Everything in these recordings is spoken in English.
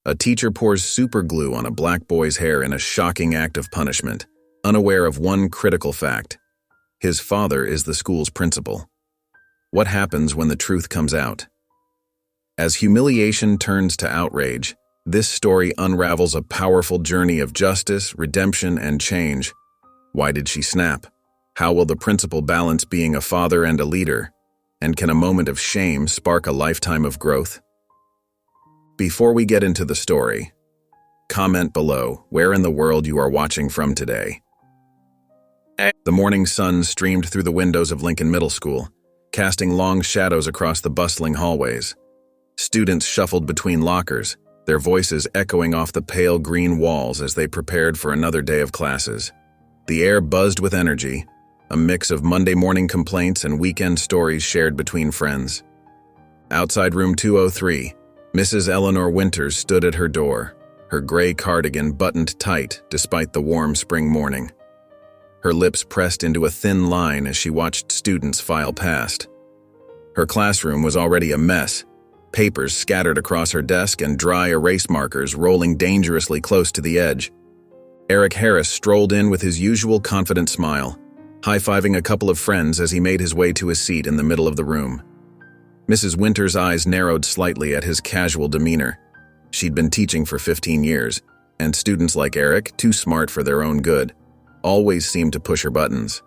A teacher pours super glue on a black boy's hair in a shocking act of punishment, unaware of one critical fact. His father is the school's principal. What happens when the truth comes out? As humiliation turns to outrage, this story unravels a powerful journey of justice, redemption, and change. Why did she snap? How will the principal balance being a father and a leader? And can a moment of shame spark a lifetime of growth? Before we get into the story, comment below where in the world you are watching from today. The morning sun streamed through the windows of Lincoln Middle School, casting long shadows across the bustling hallways. Students shuffled between lockers, their voices echoing off the pale green walls as they prepared for another day of classes. The air buzzed with energy, a mix of Monday morning complaints and weekend stories shared between friends. Outside room 203, Mrs. Eleanor Winters stood at her door, her gray cardigan buttoned tight despite the warm spring morning. Her lips pressed into a thin line as she watched students file past. Her classroom was already a mess, papers scattered across her desk and dry erase markers rolling dangerously close to the edge. Eric Harris strolled in with his usual confident smile, high-fiving a couple of friends as he made his way to his seat in the middle of the room. Mrs. Winters' eyes narrowed slightly at his casual demeanor. She'd been teaching for 15 years, and students like Eric, too smart for their own good, always seemed to push her buttons.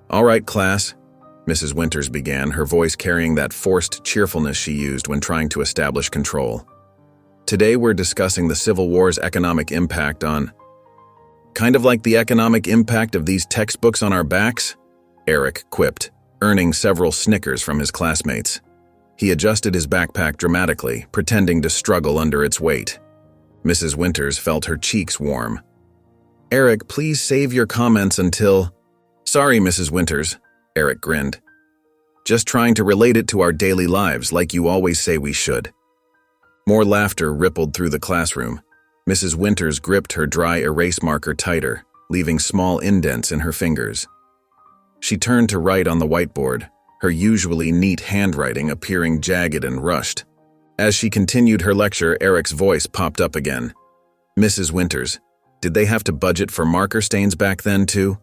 "All right, class," Mrs. Winters began, her voice carrying that forced cheerfulness she used when trying to establish control. "Today we're discussing the Civil War's economic impact on—" "Kind of like the economic impact of these textbooks on our backs?" Eric quipped, earning several snickers from his classmates. He adjusted his backpack dramatically, pretending to struggle under its weight. Mrs. Winters felt her cheeks warm. "Eric, please save your comments until—" "Sorry, Mrs. Winters," Eric grinned. "Just trying to relate it to our daily lives like you always say we should." More laughter rippled through the classroom. Mrs. Winters gripped her dry erase marker tighter, leaving small indents in her fingers. She turned to write on the whiteboard, her usually neat handwriting appearing jagged and rushed. As she continued her lecture, Eric's voice popped up again. "Mrs. Winters, did they have to budget for marker stains back then, too?"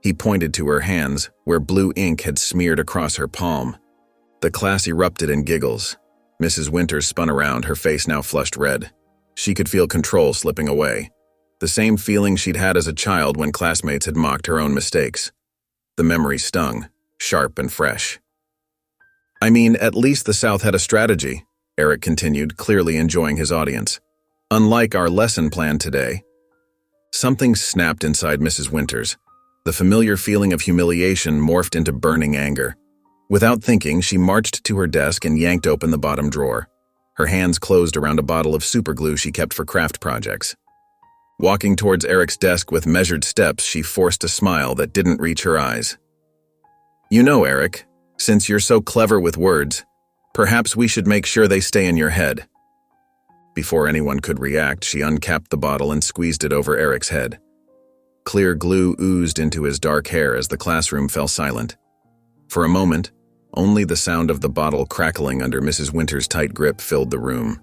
He pointed to her hands, where blue ink had smeared across her palm. The class erupted in giggles. Mrs. Winters spun around, her face now flushed red. She could feel control slipping away. The same feeling she'd had as a child when classmates had mocked her own mistakes. The memory stung, sharp and fresh. "I mean, at least the South had a strategy," Eric continued, clearly enjoying his audience. "Unlike our lesson plan today." Something snapped inside Mrs. Winters. The familiar feeling of humiliation morphed into burning anger. Without thinking, she marched to her desk and yanked open the bottom drawer. Her hands closed around a bottle of superglue she kept for craft projects. Walking towards Eric's desk with measured steps, she forced a smile that didn't reach her eyes. "You know, Eric, since you're so clever with words, perhaps we should make sure they stay in your head." Before anyone could react, she uncapped the bottle and squeezed it over Eric's head. Clear glue oozed into his dark hair as the classroom fell silent. For a moment, only the sound of the bottle crackling under Mrs. Winters' tight grip filled the room.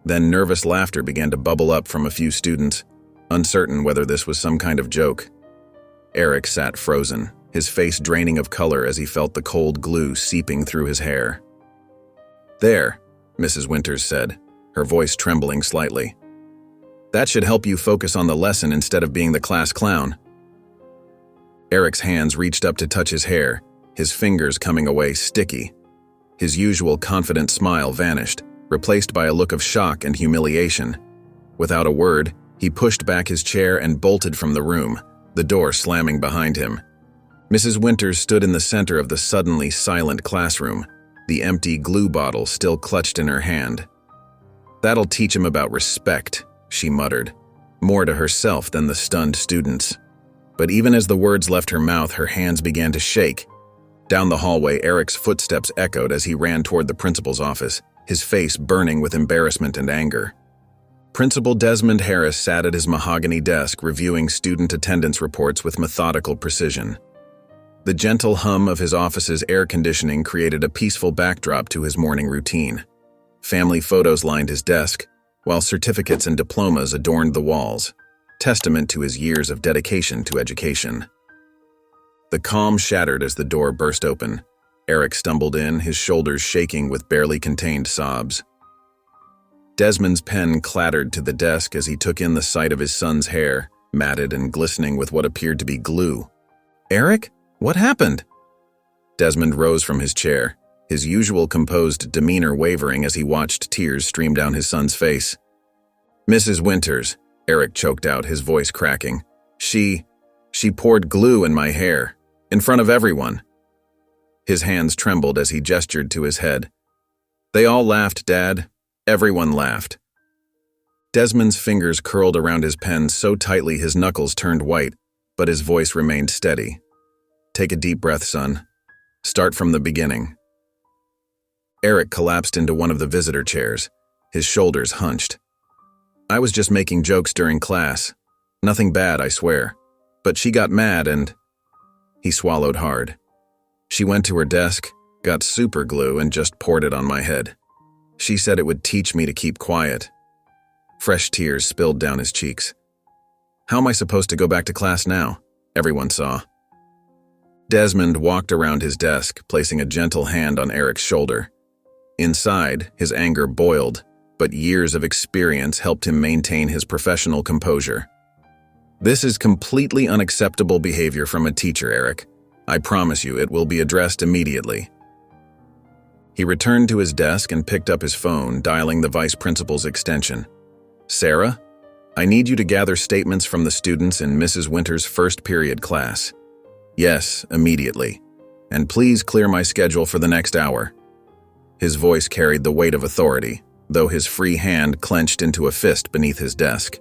Then nervous laughter began to bubble up from a few students, uncertain whether this was some kind of joke. Eric sat frozen, his face draining of color as he felt the cold glue seeping through his hair. "There," Mrs. Winters said, her voice trembling slightly. "That should help you focus on the lesson instead of being the class clown." Eric's hands reached up to touch his hair, his fingers coming away sticky. His usual confident smile vanished, replaced by a look of shock and humiliation. Without a word, he pushed back his chair and bolted from the room, the door slamming behind him. Mrs. Winters stood in the center of the suddenly silent classroom, the empty glue bottle still clutched in her hand. "That'll teach him about respect," she muttered, more to herself than the stunned students. But even as the words left her mouth, her hands began to shake. Down the hallway, Eric's footsteps echoed as he ran toward the principal's office, his face burning with embarrassment and anger. Principal Desmond Harris sat at his mahogany desk reviewing student attendance reports with methodical precision. The gentle hum of his office's air conditioning created a peaceful backdrop to his morning routine. Family photos lined his desk, while certificates and diplomas adorned the walls, testament to his years of dedication to education. The calm shattered as the door burst open. Eric stumbled in, his shoulders shaking with barely contained sobs. Desmond's pen clattered to the desk as he took in the sight of his son's hair, matted and glistening with what appeared to be glue. "Eric? What happened?" Desmond rose from his chair, his usual composed demeanor wavering as he watched tears stream down his son's face. "Mrs. Winters," Eric choked out, his voice cracking. She poured glue in my hair, in front of everyone." His hands trembled as he gestured to his head. "They all laughed, Dad. Everyone laughed." Desmond's fingers curled around his pen so tightly his knuckles turned white, but his voice remained steady. "Take a deep breath, son. Start from the beginning." Eric collapsed into one of the visitor chairs, his shoulders hunched. "I was just making jokes during class. Nothing bad, I swear. But she got mad and—" He swallowed hard. "She went to her desk, got super glue, and just poured it on my head. She said it would teach me to keep quiet." Fresh tears spilled down his cheeks. "How am I supposed to go back to class now?" everyone saw. Desmond walked around his desk, placing a gentle hand on Eric's shoulder. Inside, his anger boiled, but years of experience helped him maintain his professional composure. "This is completely unacceptable behavior from a teacher, Eric. I promise you it will be addressed immediately." He returned to his desk and picked up his phone, dialing the vice principal's extension. "Sarah, I need you to gather statements from the students in Mrs. Winters' first period class. Yes, immediately. And please clear my schedule for the next hour." His voice carried the weight of authority, though his free hand clenched into a fist beneath his desk.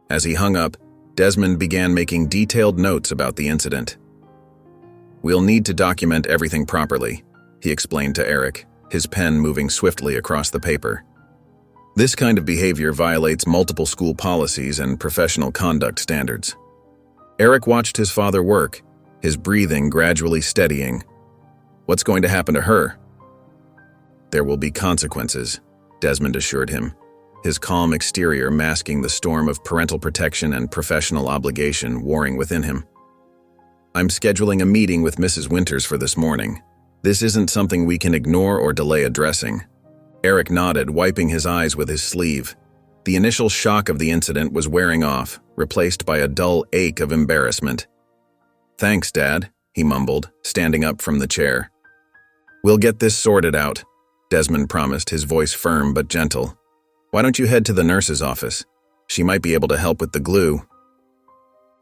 As he hung up, Desmond began making detailed notes about the incident. "We'll need to document everything properly," he explained to Eric, his pen moving swiftly across the paper. "This kind of behavior violates multiple school policies and professional conduct standards." Eric watched his father work, his breathing gradually steadying. "What's going to happen to her?" "There will be consequences," Desmond assured him, his calm exterior masking the storm of parental protection and professional obligation warring within him. "I'm scheduling a meeting with Mrs. Winters for this morning. This isn't something we can ignore or delay addressing." Eric nodded, wiping his eyes with his sleeve. The initial shock of the incident was wearing off, replaced by a dull ache of embarrassment. "Thanks, Dad," he mumbled, standing up from the chair. "We'll get this sorted out," Desmond promised, his voice firm but gentle. "Why don't you head to the nurse's office? She might be able to help with the glue."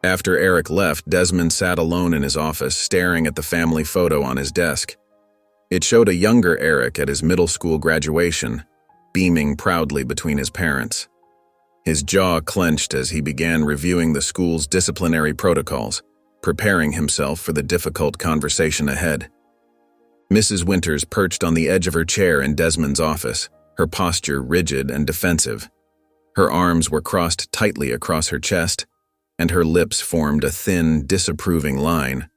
After Eric left, Desmond sat alone in his office, staring at the family photo on his desk. It showed a younger Eric at his middle school graduation, beaming proudly between his parents. His jaw clenched as he began reviewing the school's disciplinary protocols, preparing himself for the difficult conversation ahead. Mrs. Winters perched on the edge of her chair in Desmond's office, her posture rigid and defensive. Her arms were crossed tightly across her chest, and her lips formed a thin, disapproving line.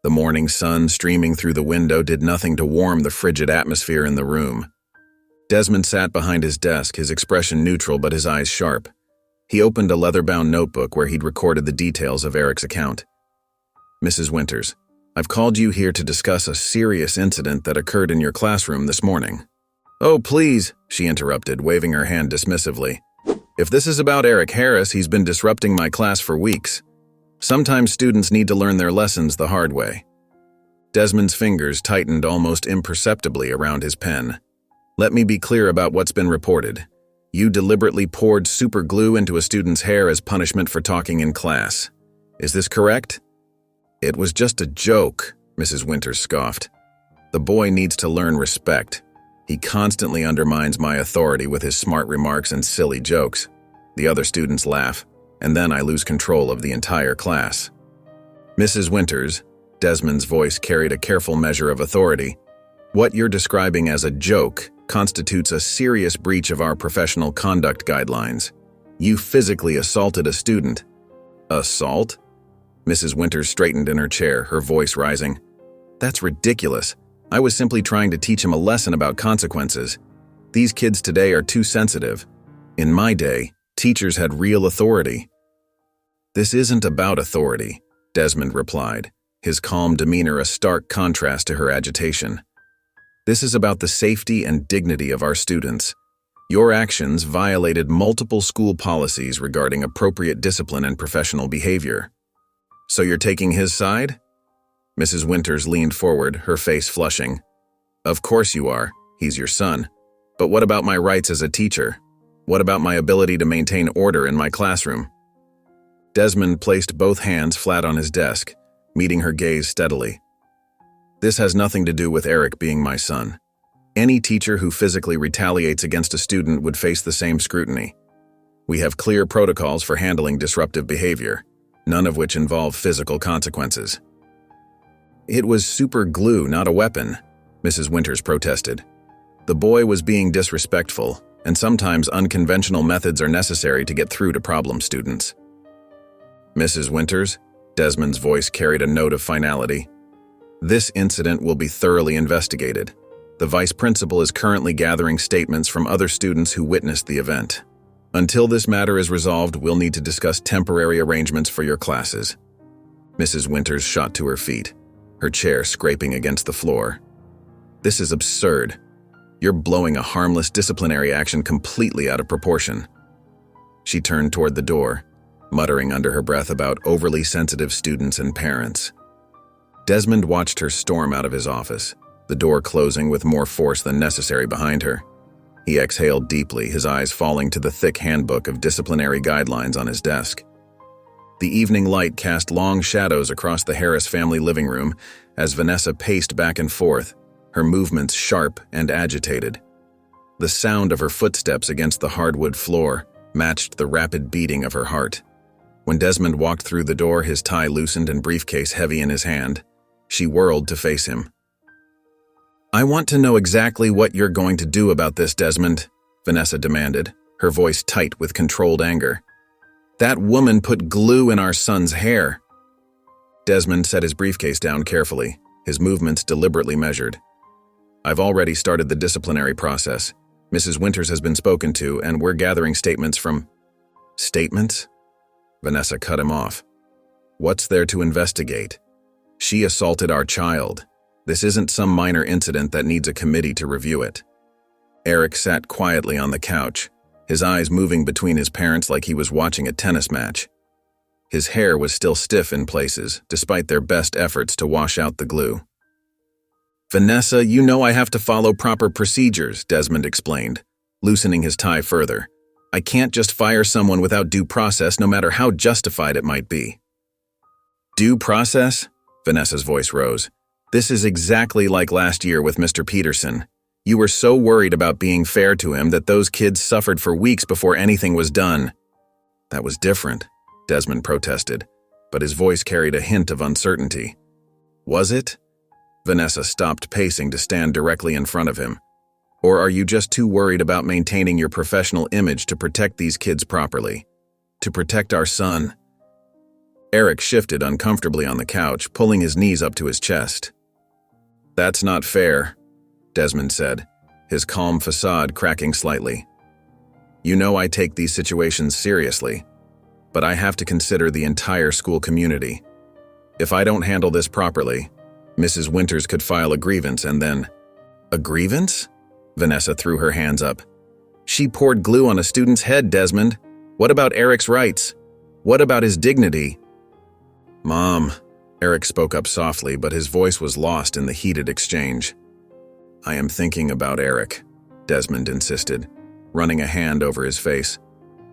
The morning sun streaming through the window did nothing to warm the frigid atmosphere in the room. Desmond sat behind his desk, his expression neutral but his eyes sharp. He opened a leather-bound notebook where he'd recorded the details of Eric's account. "Mrs. Winters, I've called you here to discuss a serious incident that occurred in your classroom this morning." "Oh, please," she interrupted, waving her hand dismissively. "If this is about Eric Harris, he's been disrupting my class for weeks. Sometimes students need to learn their lessons the hard way." Desmond's fingers tightened almost imperceptibly around his pen. "Let me be clear about what's been reported. You deliberately poured super glue into a student's hair as punishment for talking in class. Is this correct?" "It was just a joke," Mrs. Winters scoffed. "The boy needs to learn respect. He constantly undermines my authority with his smart remarks and silly jokes. The other students laugh, and then I lose control of the entire class." "Mrs. Winters," Desmond's voice carried a careful measure of authority, "what you're describing as a joke constitutes a serious breach of our professional conduct guidelines. You physically assaulted a student." "Assault?" Mrs. Winters straightened in her chair, her voice rising. "That's ridiculous. I was simply trying to teach him a lesson about consequences. These kids today are too sensitive. In my day, teachers had real authority. This isn't about authority, Desmond replied, his calm demeanor a stark contrast to her agitation. This is about the safety and dignity of our students. Your actions violated multiple school policies regarding appropriate discipline and professional behavior. So you're taking his side? Mrs. Winters leaned forward, her face flushing. Of course you are. He's your son. But what about my rights as a teacher? What about my ability to maintain order in my classroom? Desmond placed both hands flat on his desk, meeting her gaze steadily. This has nothing to do with Eric being my son. Any teacher who physically retaliates against a student would face the same scrutiny. We have clear protocols for handling disruptive behavior, none of which involve physical consequences. It was super glue, not a weapon, Mrs. Winters protested. The boy was being disrespectful, and sometimes unconventional methods are necessary to get through to problem students. Mrs. Winters, Desmond's voice carried a note of finality. This incident will be thoroughly investigated. The vice principal is currently gathering statements from other students who witnessed the event. Until this matter is resolved, we'll need to discuss temporary arrangements for your classes. Mrs. Winters shot to her feet, her chair scraping against the floor. This is absurd. You're blowing a harmless disciplinary action completely out of proportion. She turned toward the door, muttering under her breath about overly sensitive students and parents. Desmond watched her storm out of his office, the door closing with more force than necessary behind her. He exhaled deeply, his eyes falling to the thick handbook of disciplinary guidelines on his desk. The evening light cast long shadows across the Harris family living room as Vanessa paced back and forth, her movements sharp and agitated. The sound of her footsteps against the hardwood floor matched the rapid beating of her heart. When Desmond walked through the door, his tie loosened and briefcase heavy in his hand, she whirled to face him. I want to know exactly what you're going to do about this, Desmond, Vanessa demanded, her voice tight with controlled anger. That woman put glue in our son's hair. Desmond set his briefcase down carefully, his movements deliberately measured. I've already started the disciplinary process. Mrs. Winters has been spoken to, and we're gathering statements from... Statements? Vanessa cut him off. What's there to investigate? She assaulted our child. This isn't some minor incident that needs a committee to review it. Eric sat quietly on the couch, his eyes moving between his parents like he was watching a tennis match. His hair was still stiff in places, despite their best efforts to wash out the glue. Vanessa, you know I have to follow proper procedures, Desmond explained, loosening his tie further. I can't just fire someone without due process, no matter how justified it might be. Due process? Vanessa's voice rose. This is exactly like last year with Mr. Peterson. You were so worried about being fair to him that those kids suffered for weeks before anything was done. That was different, Desmond protested, but his voice carried a hint of uncertainty. Was it? Vanessa stopped pacing to stand directly in front of him. Or are you just too worried about maintaining your professional image to protect these kids properly? To protect our son? Eric shifted uncomfortably on the couch, pulling his knees up to his chest. That's not fair, Desmond said, his calm facade cracking slightly. You know I take these situations seriously, but I have to consider the entire school community. If I don't handle this properly, Mrs. Winters could file a grievance and then... A grievance? Vanessa threw her hands up. She poured glue on a student's head, Desmond. What about Eric's rights? What about his dignity? Mom, Eric spoke up softly, but his voice was lost in the heated exchange. I am thinking about Eric, Desmond insisted, running a hand over his face.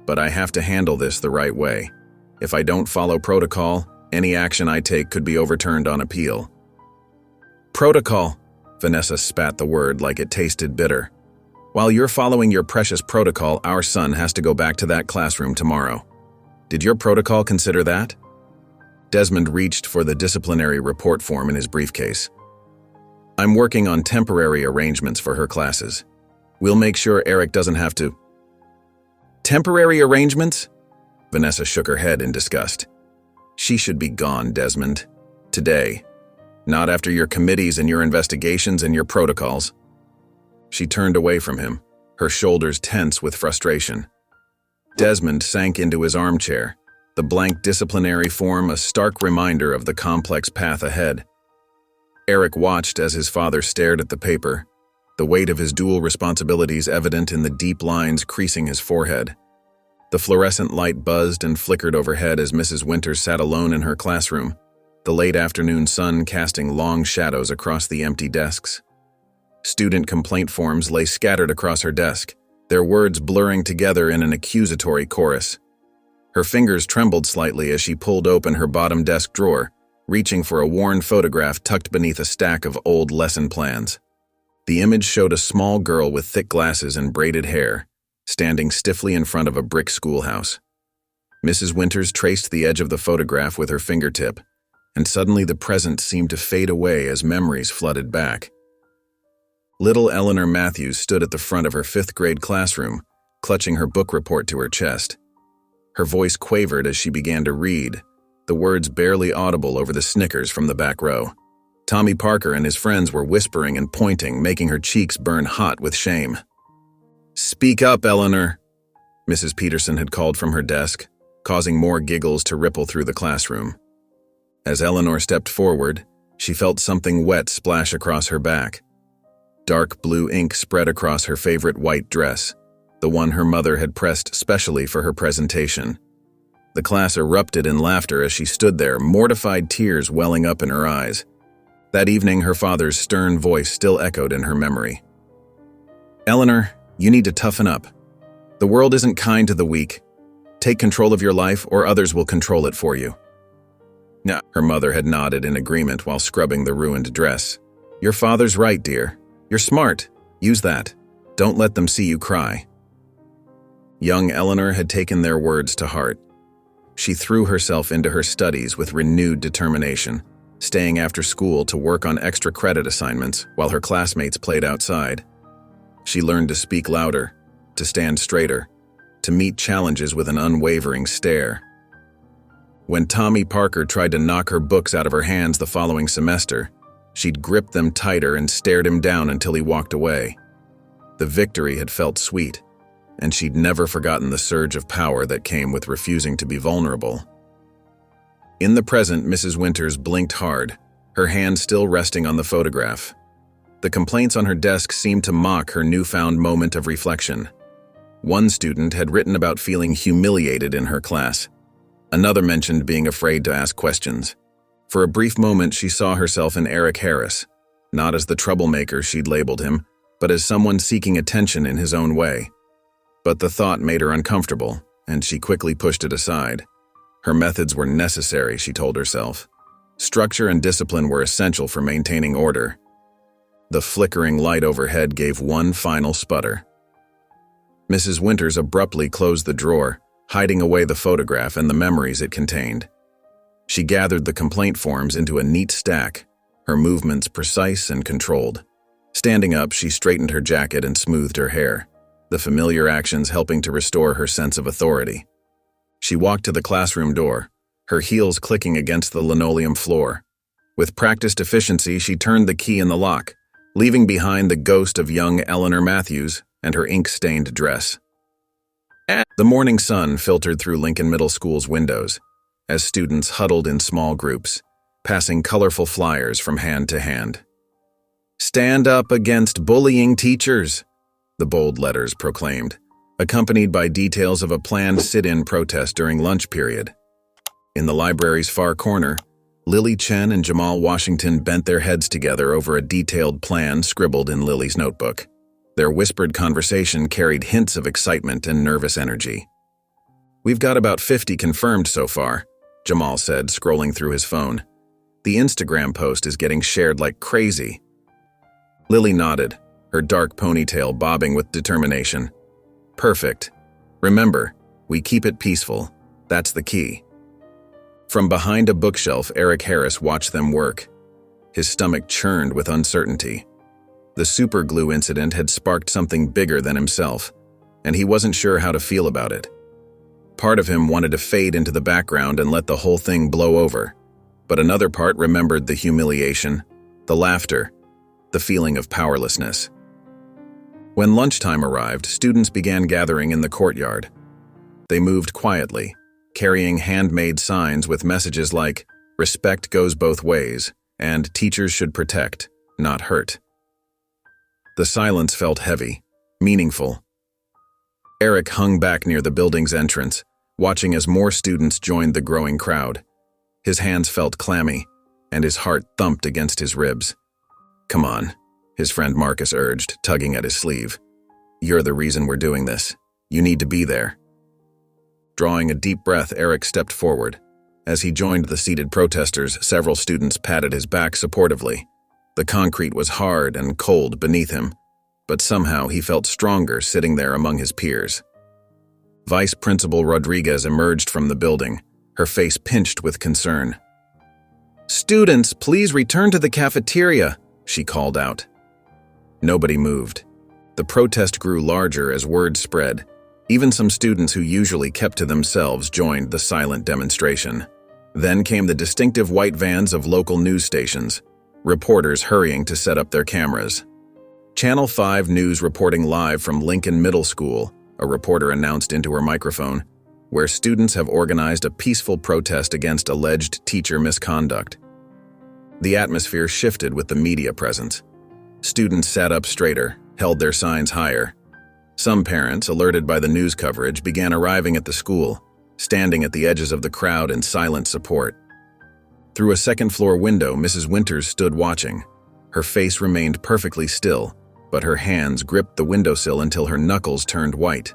But I have to handle this the right way. If I don't follow protocol, any action I take could be overturned on appeal. Protocol, Vanessa spat the word like it tasted bitter. While you're following your precious protocol, our son has to go back to that classroom tomorrow. Did your protocol consider that? Desmond reached for the disciplinary report form in his briefcase. I'm working on temporary arrangements for her classes. We'll make sure Eric doesn't have to... Temporary arrangements? Vanessa shook her head in disgust. She should be gone, Desmond. Today. Not after your committees and your investigations and your protocols. She turned away from him, her shoulders tense with frustration. Desmond sank into his armchair, the blank disciplinary form a stark reminder of the complex path ahead. Eric watched as his father stared at the paper, the weight of his dual responsibilities evident in the deep lines creasing his forehead. The fluorescent light buzzed and flickered overhead as Mrs. Winters sat alone in her classroom, the late afternoon sun casting long shadows across the empty desks. Student complaint forms lay scattered across her desk, their words blurring together in an accusatory chorus. Her fingers trembled slightly as she pulled open her bottom desk drawer, reaching for a worn photograph tucked beneath a stack of old lesson plans. The image showed a small girl with thick glasses and braided hair, standing stiffly in front of a brick schoolhouse. Mrs. Winters traced the edge of the photograph with her fingertip, and suddenly the present seemed to fade away as memories flooded back. Little Eleanor Matthews stood at the front of her fifth-grade classroom, clutching her book report to her chest. Her voice quavered as she began to read, the words barely audible over the snickers from the back row. Tommy Parker and his friends were whispering and pointing, making her cheeks burn hot with shame. "Speak up, Eleanor," Mrs. Peterson had called from her desk, causing more giggles to ripple through the classroom. As Eleanor stepped forward, she felt something wet splash across her back. Dark blue ink spread across her favorite white dress, the one her mother had pressed specially for her presentation. The class erupted in laughter as she stood there, mortified tears welling up in her eyes. That evening, her father's stern voice still echoed in her memory. "Eleanor, you need to toughen up. The world isn't kind to the weak. Take control of your life or others will control it for you." No, her mother had nodded in agreement while scrubbing the ruined dress. "Your father's right, dear. You're smart. Use that. Don't let them see you cry." Young Eleanor had taken their words to heart. She threw herself into her studies with renewed determination, staying after school to work on extra credit assignments while her classmates played outside. She learned to speak louder, to stand straighter, to meet challenges with an unwavering stare. When Tommy Parker tried to knock her books out of her hands the following semester, she'd grip them tighter and stared him down until he walked away. The victory had felt sweet, and she'd never forgotten the surge of power that came with refusing to be vulnerable. In the present, Mrs. Winters blinked hard, her hand still resting on the photograph. The complaints on her desk seemed to mock her newfound moment of reflection. One student had written about feeling humiliated in her class. Another mentioned being afraid to ask questions. For a brief moment, she saw herself in Eric Harris, not as the troublemaker she'd labeled him, but as someone seeking attention in his own way. But the thought made her uncomfortable, and she quickly pushed it aside. Her methods were necessary, she told herself. Structure and discipline were essential for maintaining order. The flickering light overhead gave one final sputter. Mrs. Winters abruptly closed the drawer, hiding away the photograph and the memories it contained. She gathered the complaint forms into a neat stack, her movements precise and controlled. Standing up, she straightened her jacket and smoothed her hair, the familiar actions helping to restore her sense of authority. She walked to the classroom door, her heels clicking against the linoleum floor. With practiced efficiency, she turned the key in the lock, leaving behind the ghost of young Eleanor Matthews and her ink-stained dress. The morning sun filtered through Lincoln Middle School's windows, as students huddled in small groups, passing colorful flyers from hand to hand. "Stand up against bullying teachers," the bold letters proclaimed, accompanied by details of a planned sit-in protest during lunch period. In the library's far corner, Lily Chen and Jamal Washington bent their heads together over a detailed plan scribbled in Lily's notebook. Their whispered conversation carried hints of excitement and nervous energy. "We've got about 50 confirmed so far," Jamal said, scrolling through his phone. "The Instagram post is getting shared like crazy." Lily nodded, her dark ponytail bobbing with determination. "Perfect. Remember, we keep it peaceful. That's the key." From behind a bookshelf, Eric Harris watched them work. His stomach churned with uncertainty. The superglue incident had sparked something bigger than himself, and he wasn't sure how to feel about it. Part of him wanted to fade into the background and let the whole thing blow over, but another part remembered the humiliation, the laughter, the feeling of powerlessness. When lunchtime arrived, students began gathering in the courtyard. They moved quietly, carrying handmade signs with messages like, "Respect goes both ways," and "Teachers should protect, not hurt." The silence felt heavy, meaningful. Eric hung back near the building's entrance, watching as more students joined the growing crowd. His hands felt clammy, and his heart thumped against his ribs. "Come on," his friend Marcus urged, tugging at his sleeve. "You're the reason we're doing this. You need to be there." Drawing a deep breath, Eric stepped forward. As he joined the seated protesters, several students patted his back supportively. The concrete was hard and cold beneath him, but somehow he felt stronger sitting there among his peers. Vice Principal Rodriguez emerged from the building, her face pinched with concern. "Students, please return to the cafeteria," she called out. Nobody moved. The protest grew larger as word spread. Even some students who usually kept to themselves joined the silent demonstration. Then came the distinctive white vans of local news stations, reporters hurrying to set up their cameras. "Channel 5 News reporting live from Lincoln Middle School," a reporter announced into her microphone, "where students have organized a peaceful protest against alleged teacher misconduct." The atmosphere shifted with the media presence. Students sat up straighter, held their signs higher. Some parents, alerted by the news coverage, began arriving at the school, standing at the edges of the crowd in silent support. Through a second-floor window, Mrs. Winters stood watching. Her face remained perfectly still, but her hands gripped the windowsill until her knuckles turned white.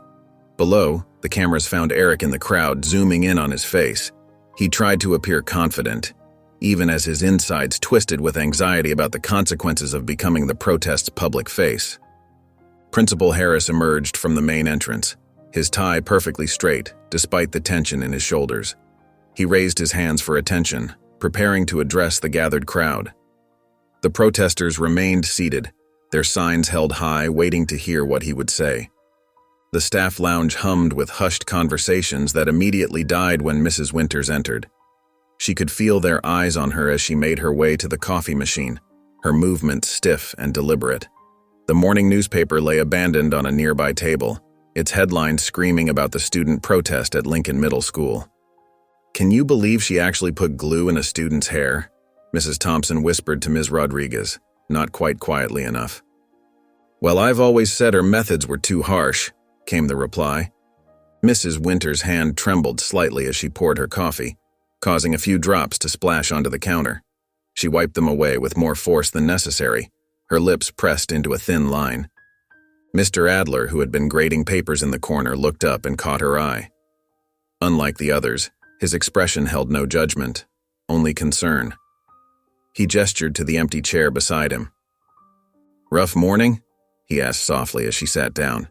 Below, the cameras found Eric in the crowd, zooming in on his face. He tried to appear confident, even as his insides twisted with anxiety about the consequences of becoming the protest's public face. Principal Harris emerged from the main entrance, his tie perfectly straight, despite the tension in his shoulders. He raised his hands for attention, preparing to address the gathered crowd. The protesters remained seated, their signs held high, waiting to hear what he would say. The staff lounge hummed with hushed conversations that immediately died when Mrs. Winters entered. She could feel their eyes on her as she made her way to the coffee machine, her movements stiff and deliberate. The morning newspaper lay abandoned on a nearby table, its headline screaming about the student protest at Lincoln Middle School. "Can you believe she actually put glue in a student's hair?" Mrs. Thompson whispered to Ms. Rodriguez, not quite quietly enough. "Well, I've always said her methods were too harsh," came the reply. Mrs. Winters' hand trembled slightly as she poured her coffee, causing a few drops to splash onto the counter. She wiped them away with more force than necessary, her lips pressed into a thin line. Mr. Adler, who had been grading papers in the corner, looked up and caught her eye. Unlike the others, his expression held no judgment, only concern. He gestured to the empty chair beside him. "Rough morning?" he asked softly as she sat down.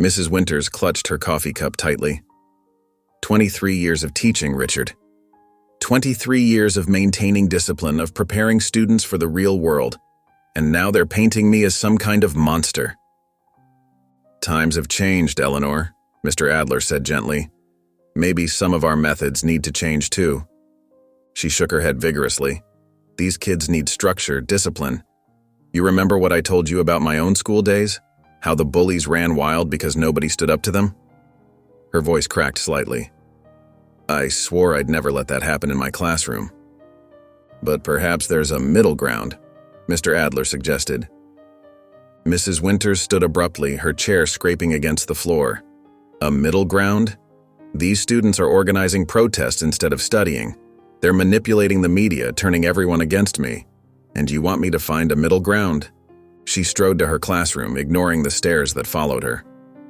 Mrs. Winters clutched her coffee cup tightly. 23 years of teaching, Richard. 23 years of maintaining discipline, of preparing students for the real world. And now they're painting me as some kind of monster. "Times have changed, Eleanor," Mr. Adler said gently. "Maybe some of our methods need to change too." She shook her head vigorously. "These kids need structure, discipline. You remember what I told you about my own school days? How the bullies ran wild because nobody stood up to them?" Her voice cracked slightly. "I swore I'd never let that happen in my classroom." "But perhaps there's a middle ground," Mr. Adler suggested. Mrs. Winters stood abruptly, her chair scraping against the floor. "A middle ground? These students are organizing protests instead of studying. They're manipulating the media, turning everyone against me. And you want me to find a middle ground?" She strode to her classroom, ignoring the stares that followed her.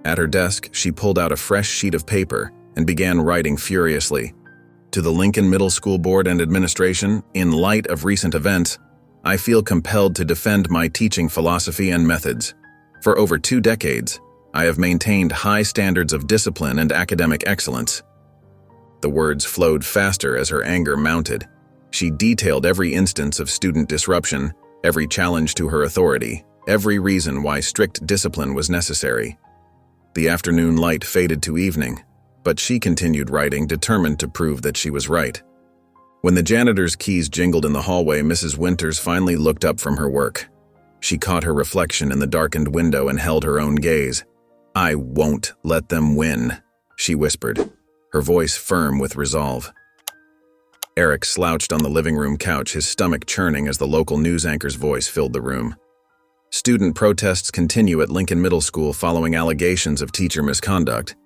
At her desk, she pulled out a fresh sheet of paper and began writing furiously. "To the Lincoln Middle School Board and Administration, in light of recent events, I feel compelled to defend my teaching philosophy and methods. For over 2 decades, I have maintained high standards of discipline and academic excellence." The words flowed faster as her anger mounted. She detailed every instance of student disruption, every challenge to her authority, every reason why strict discipline was necessary. The afternoon light faded to evening, but she continued writing, determined to prove that she was right. When the janitor's keys jingled in the hallway, Mrs. Winters finally looked up from her work. She caught her reflection in the darkened window and held her own gaze. "I won't let them win," she whispered, her voice firm with resolve. Eric slouched on the living room couch, his stomach churning as the local news anchor's voice filled the room. Student protests continue at Lincoln Middle School following allegations of teacher misconduct.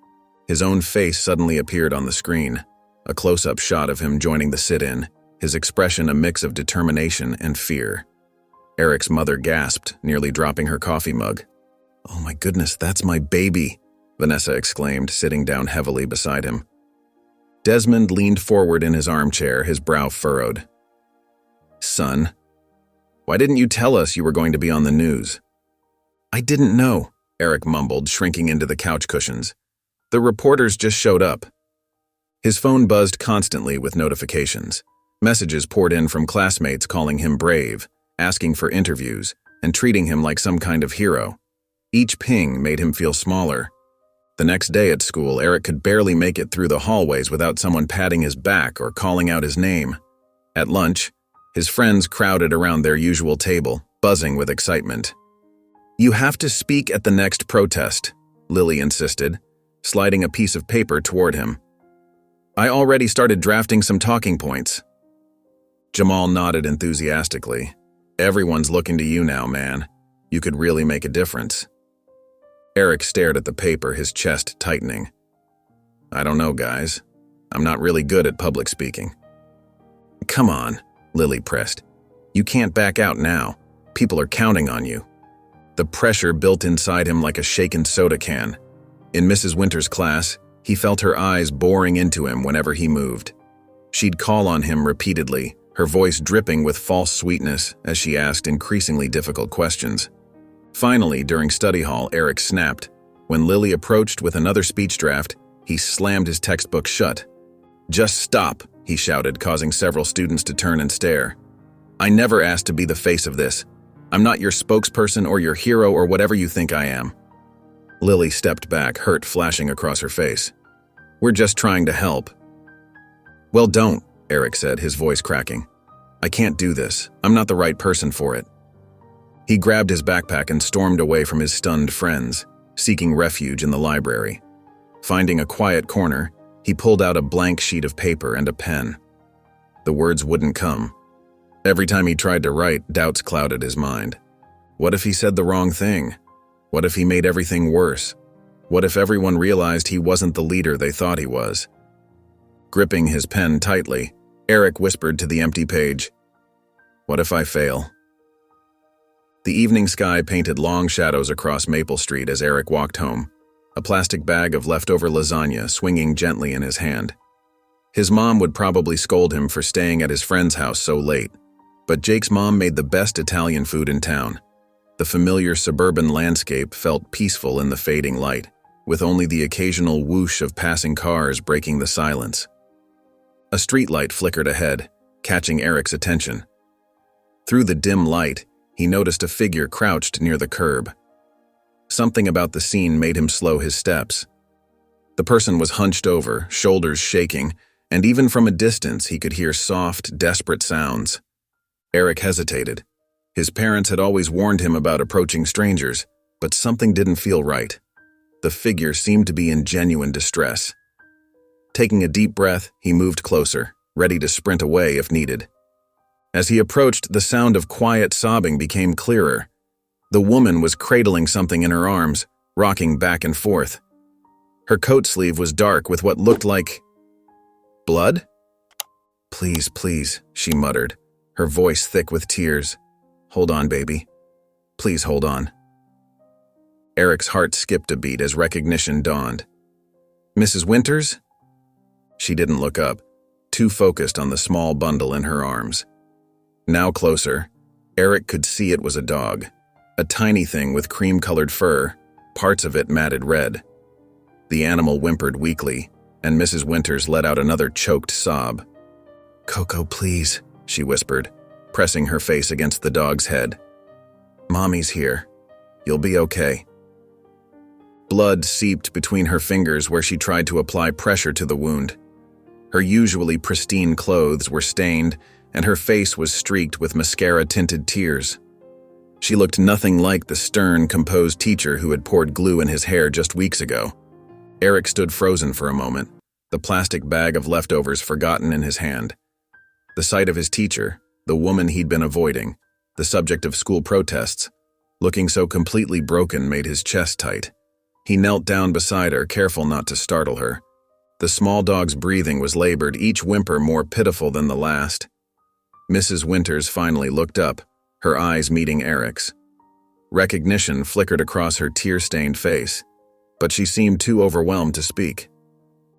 His own face suddenly appeared on the screen, a close-up shot of him joining the sit-in, his expression a mix of determination and fear. Eric's mother gasped, nearly dropping her coffee mug. "Oh my goodness, that's my baby," Vanessa exclaimed, sitting down heavily beside him. Desmond leaned forward in his armchair, his brow furrowed. "Son, why didn't you tell us you were going to be on the news?" "I didn't know," Eric mumbled, shrinking into the couch cushions. "The reporters just showed up." His phone buzzed constantly with notifications. Messages poured in from classmates calling him brave, asking for interviews, and treating him like some kind of hero. Each ping made him feel smaller. The next day at school, Eric could barely make it through the hallways without someone patting his back or calling out his name. At lunch, his friends crowded around their usual table, buzzing with excitement. "You have to speak at the next protest," Lily insisted, sliding a piece of paper toward him. "I already started drafting some talking points." Jamal nodded enthusiastically. "Everyone's looking to you now, man. You could really make a difference." Eric stared at the paper, his chest tightening. "I don't know, guys. I'm not really good at public speaking." "Come on," Lily pressed. "You can't back out now. People are counting on you." The pressure built inside him like a shaken soda can. In Mrs. Winter's class, he felt her eyes boring into him whenever he moved. She'd call on him repeatedly, her voice dripping with false sweetness as she asked increasingly difficult questions. Finally, during study hall, Eric snapped. When Lily approached with another speech draft, he slammed his textbook shut. "Just stop," he shouted, causing several students to turn and stare. "I never asked to be the face of this. I'm not your spokesperson or your hero or whatever you think I am." Lily stepped back, hurt flashing across her face. "We're just trying to help." "Well, don't," Eric said, his voice cracking. "I can't do this. I'm not the right person for it." He grabbed his backpack and stormed away from his stunned friends, seeking refuge in the library. Finding a quiet corner, he pulled out a blank sheet of paper and a pen. The words wouldn't come. Every time he tried to write, doubts clouded his mind. What if he said the wrong thing? What if he made everything worse? What if everyone realized he wasn't the leader they thought he was? Gripping his pen tightly, Eric whispered to the empty page, "What if I fail?" The evening sky painted long shadows across Maple Street as Eric walked home, a plastic bag of leftover lasagna swinging gently in his hand. His mom would probably scold him for staying at his friend's house so late, but Jake's mom made the best Italian food in town. The familiar suburban landscape felt peaceful in the fading light, with only the occasional whoosh of passing cars breaking the silence. A streetlight flickered ahead, catching Eric's attention. Through the dim light, he noticed a figure crouched near the curb. Something about the scene made him slow his steps. The person was hunched over, shoulders shaking, and even from a distance he could hear soft, desperate sounds. Eric hesitated. His parents had always warned him about approaching strangers, but something didn't feel right. The figure seemed to be in genuine distress. Taking a deep breath, he moved closer, ready to sprint away if needed. As he approached, the sound of quiet sobbing became clearer. The woman was cradling something in her arms, rocking back and forth. Her coat sleeve was dark with what looked like blood? "Please, please," she muttered, her voice thick with tears. "Hold on, baby. Please hold on." Eric's heart skipped a beat as recognition dawned. "Mrs. Winters?" She didn't look up, too focused on the small bundle in her arms. Now closer, Eric could see it was a dog, a tiny thing with cream-colored fur, parts of it matted red. The animal whimpered weakly, and Mrs. Winters let out another choked sob. "Coco, please," she whispered, pressing her face against the dog's head. "Mommy's here. You'll be okay." Blood seeped between her fingers where she tried to apply pressure to the wound. Her usually pristine clothes were stained, and her face was streaked with mascara-tinted tears. She looked nothing like the stern, composed teacher who had poured glue in his hair just weeks ago. Eric stood frozen for a moment, the plastic bag of leftovers forgotten in his hand. The sight of his teacher, the woman he'd been avoiding, the subject of school protests, looking so completely broken made his chest tight. He knelt down beside her, careful not to startle her. The small dog's breathing was labored, each whimper more pitiful than the last. Mrs. Winters finally looked up, her eyes meeting Eric's. Recognition flickered across her tear-stained face, but she seemed too overwhelmed to speak.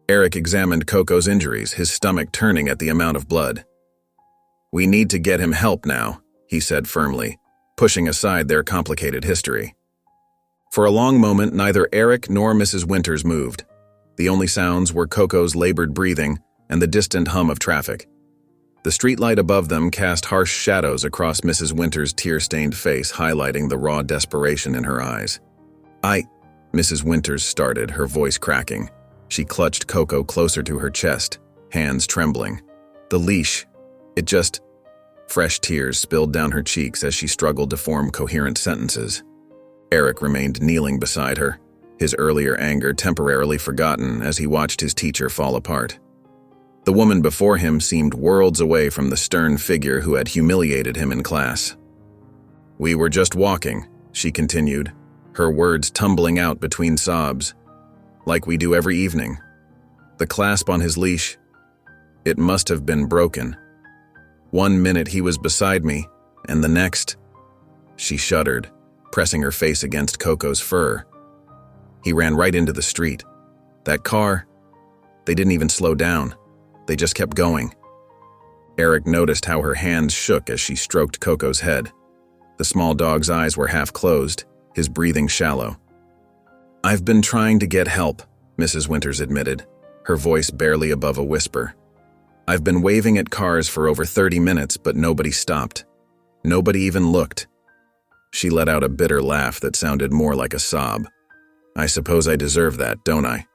Eric examined Coco's injuries, his stomach turning at the amount of blood. "We need to get him help now," he said firmly, pushing aside their complicated history. For a long moment, neither Eric nor Mrs. Winters moved. The only sounds were Coco's labored breathing and the distant hum of traffic. The streetlight above them cast harsh shadows across Mrs. Winters' tear-stained face, highlighting the raw desperation in her eyes. Mrs. Winters started, her voice cracking. She clutched Coco closer to her chest, hands trembling. The leash, Fresh tears spilled down her cheeks as she struggled to form coherent sentences. Eric remained kneeling beside her, his earlier anger temporarily forgotten as he watched his teacher fall apart. The woman before him seemed worlds away from the stern figure who had humiliated him in class. "We were just walking," she continued, her words tumbling out between sobs. "Like we do every evening. The clasp on his leash, it must have been broken. One minute he was beside me, and the next—" She shuddered, pressing her face against Coco's fur. "He ran right into the street. That car, they didn't even slow down. They just kept going." Eric noticed how her hands shook as she stroked Coco's head. The small dog's eyes were half closed, his breathing shallow. "I've been trying to get help," Mrs. Winters admitted, her voice barely above a whisper. "I've been waving at cars for over 30 minutes, but nobody stopped. Nobody even looked." She let out a bitter laugh that sounded more like a sob. "I suppose I deserve that, don't I?"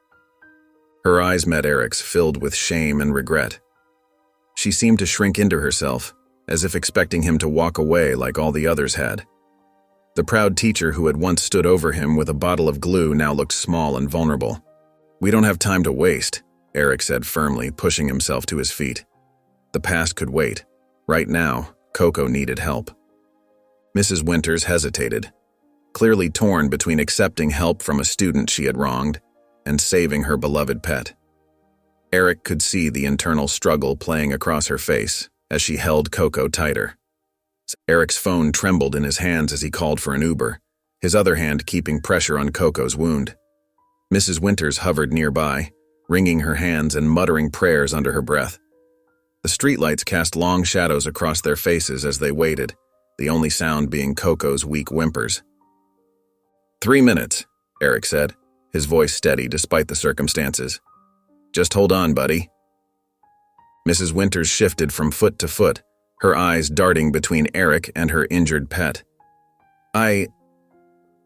Her eyes met Eric's, filled with shame and regret. She seemed to shrink into herself, as if expecting him to walk away like all the others had. The proud teacher who had once stood over him with a bottle of glue now looked small and vulnerable. "We don't have time to waste," Eric said firmly, pushing himself to his feet. The past could wait. Right now, Coco needed help. Mrs. Winters hesitated, clearly torn between accepting help from a student she had wronged and saving her beloved pet. Eric could see the internal struggle playing across her face as she held Coco tighter. Eric's phone trembled in his hands as he called for an Uber, his other hand keeping pressure on Coco's wound. Mrs. Winters hovered nearby, wringing her hands and muttering prayers under her breath. The streetlights cast long shadows across their faces as they waited, the only sound being Coco's weak whimpers. 3 minutes, Eric said, his voice steady despite the circumstances. "Just hold on, buddy." Mrs. Winters shifted from foot to foot, her eyes darting between Eric and her injured pet. I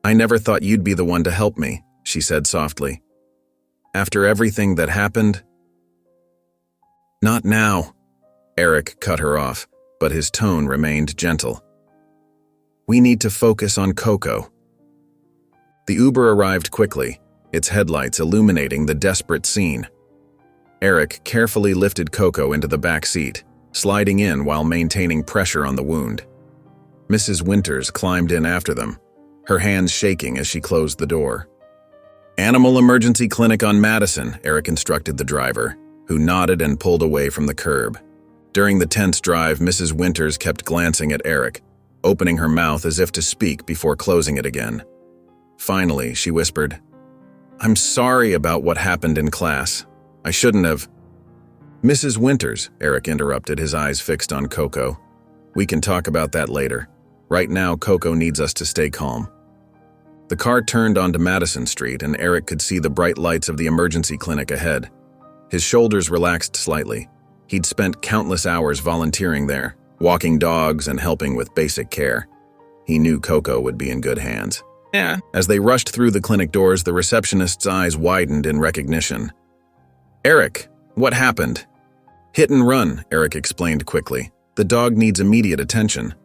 never thought you'd be the one to help me," she said softly. "After everything that happened—" "Not now," Eric cut her off, but his tone remained gentle. "We need to focus on Coco." The Uber arrived quickly, its headlights illuminating the desperate scene. Eric carefully lifted Coco into the back seat, sliding in while maintaining pressure on the wound. Mrs. Winters climbed in after them, her hands shaking as she closed the door. "Animal Emergency Clinic on Madison," Eric instructed the driver, who nodded and pulled away from the curb. During the tense drive, Mrs. Winters kept glancing at Eric, opening her mouth as if to speak before closing it again. Finally, she whispered, "I'm sorry about what happened in class. I shouldn't have—" "Mrs. Winters," Eric interrupted, his eyes fixed on Coco. "We can talk about that later. Right now, Coco needs us to stay calm." The car turned onto Madison Street, and Eric could see the bright lights of the emergency clinic ahead. His shoulders relaxed slightly. He'd spent countless hours volunteering there, walking dogs and helping with basic care. He knew Coco would be in good hands. Yeah. As they rushed through the clinic doors, the receptionist's eyes widened in recognition. "Eric, what happened?" "Hit and run," Eric explained quickly. "The dog needs immediate attention."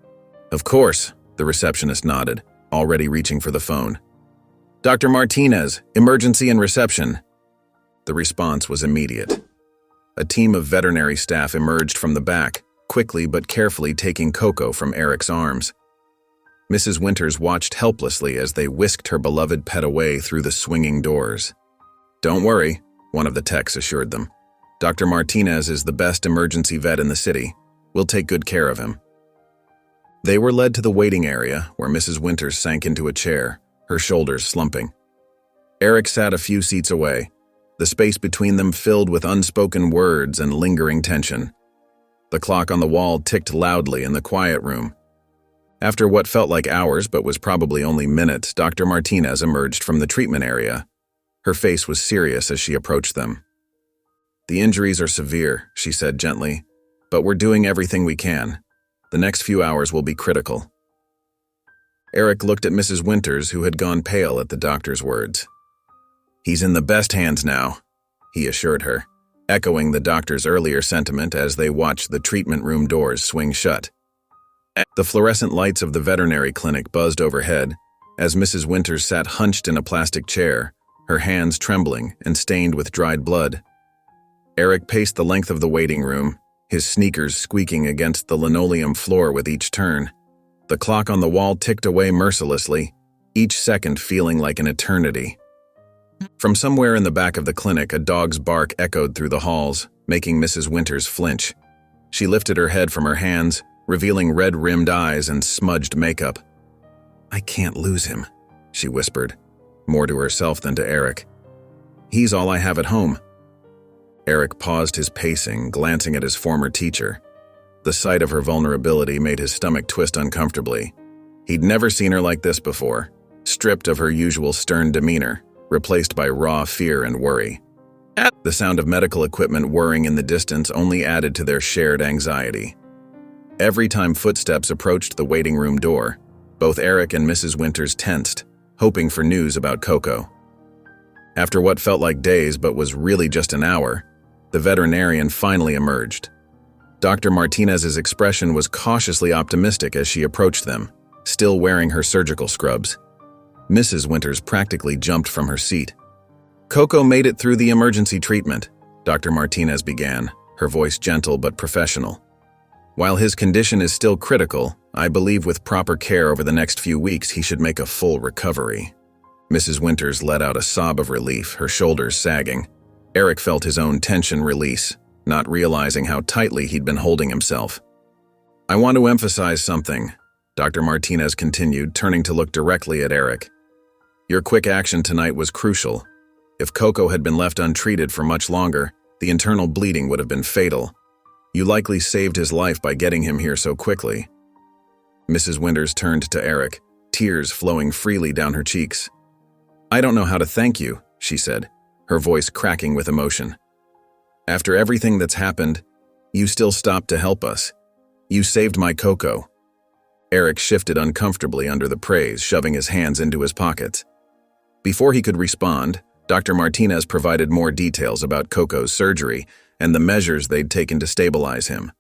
"Of course," the receptionist nodded, already reaching for the phone. "Dr. Martinez, emergency and reception." The response was immediate. A team of veterinary staff emerged from the back, quickly but carefully taking Coco from Eric's arms. Mrs. Winters watched helplessly as they whisked her beloved pet away through the swinging doors. "Don't worry," one of the techs assured them. "Dr. Martinez is the best emergency vet in the city. We'll take good care of him." They were led to the waiting area, where Mrs. Winters sank into a chair, her shoulders slumping. Eric sat a few seats away, the space between them filled with unspoken words and lingering tension. The clock on the wall ticked loudly in the quiet room. After what felt like hours but was probably only minutes, Dr. Martinez emerged from the treatment area. Her face was serious as she approached them. "The injuries are severe," she said gently, "but we're doing everything we can. The next few hours will be critical." Eric looked at Mrs. Winters, who had gone pale at the doctor's words. "He's in the best hands now," he assured her, echoing the doctor's earlier sentiment as they watched the treatment room doors swing shut. The fluorescent lights of the veterinary clinic buzzed overhead as Mrs. Winters sat hunched in a plastic chair, her hands trembling and stained with dried blood. Eric paced the length of the waiting room, his sneakers squeaking against the linoleum floor with each turn. The clock on the wall ticked away mercilessly, each second feeling like an eternity. From somewhere in the back of the clinic, a dog's bark echoed through the halls, making Mrs. Winters flinch. She lifted her head from her hands, revealing red-rimmed eyes and smudged makeup. "I can't lose him," she whispered, more to herself than to Eric. "He's all I have at home." Eric paused his pacing, glancing at his former teacher. The sight of her vulnerability made his stomach twist uncomfortably. He'd never seen her like this before, stripped of her usual stern demeanor, replaced by raw fear and worry. The sound of medical equipment whirring in the distance only added to their shared anxiety. Every time footsteps approached the waiting room door, both Eric and Mrs. Winters tensed, hoping for news about Coco. After what felt like days but was really just an hour, the veterinarian finally emerged. Dr. Martinez's expression was cautiously optimistic as she approached them, still wearing her surgical scrubs. Mrs. Winters practically jumped from her seat. "Coco made it through the emergency treatment," Dr. Martinez began, her voice gentle but professional. "While his condition is still critical, I believe with proper care over the next few weeks he should make a full recovery." Mrs. Winters let out a sob of relief, her shoulders sagging. Eric felt his own tension release, not realizing how tightly he'd been holding himself. "I want to emphasize something," Dr. Martinez continued, turning to look directly at Eric. "Your quick action tonight was crucial. If Coco had been left untreated for much longer, the internal bleeding would have been fatal. You likely saved his life by getting him here so quickly." Mrs. Winters turned to Eric, tears flowing freely down her cheeks. "I don't know how to thank you," she said, her voice cracking with emotion. "After everything that's happened, you still stopped to help us. You saved my Coco." Eric shifted uncomfortably under the praise, shoving his hands into his pockets. Before he could respond, Dr. Martinez provided more details about Coco's surgery and the measures they'd taken to stabilize him.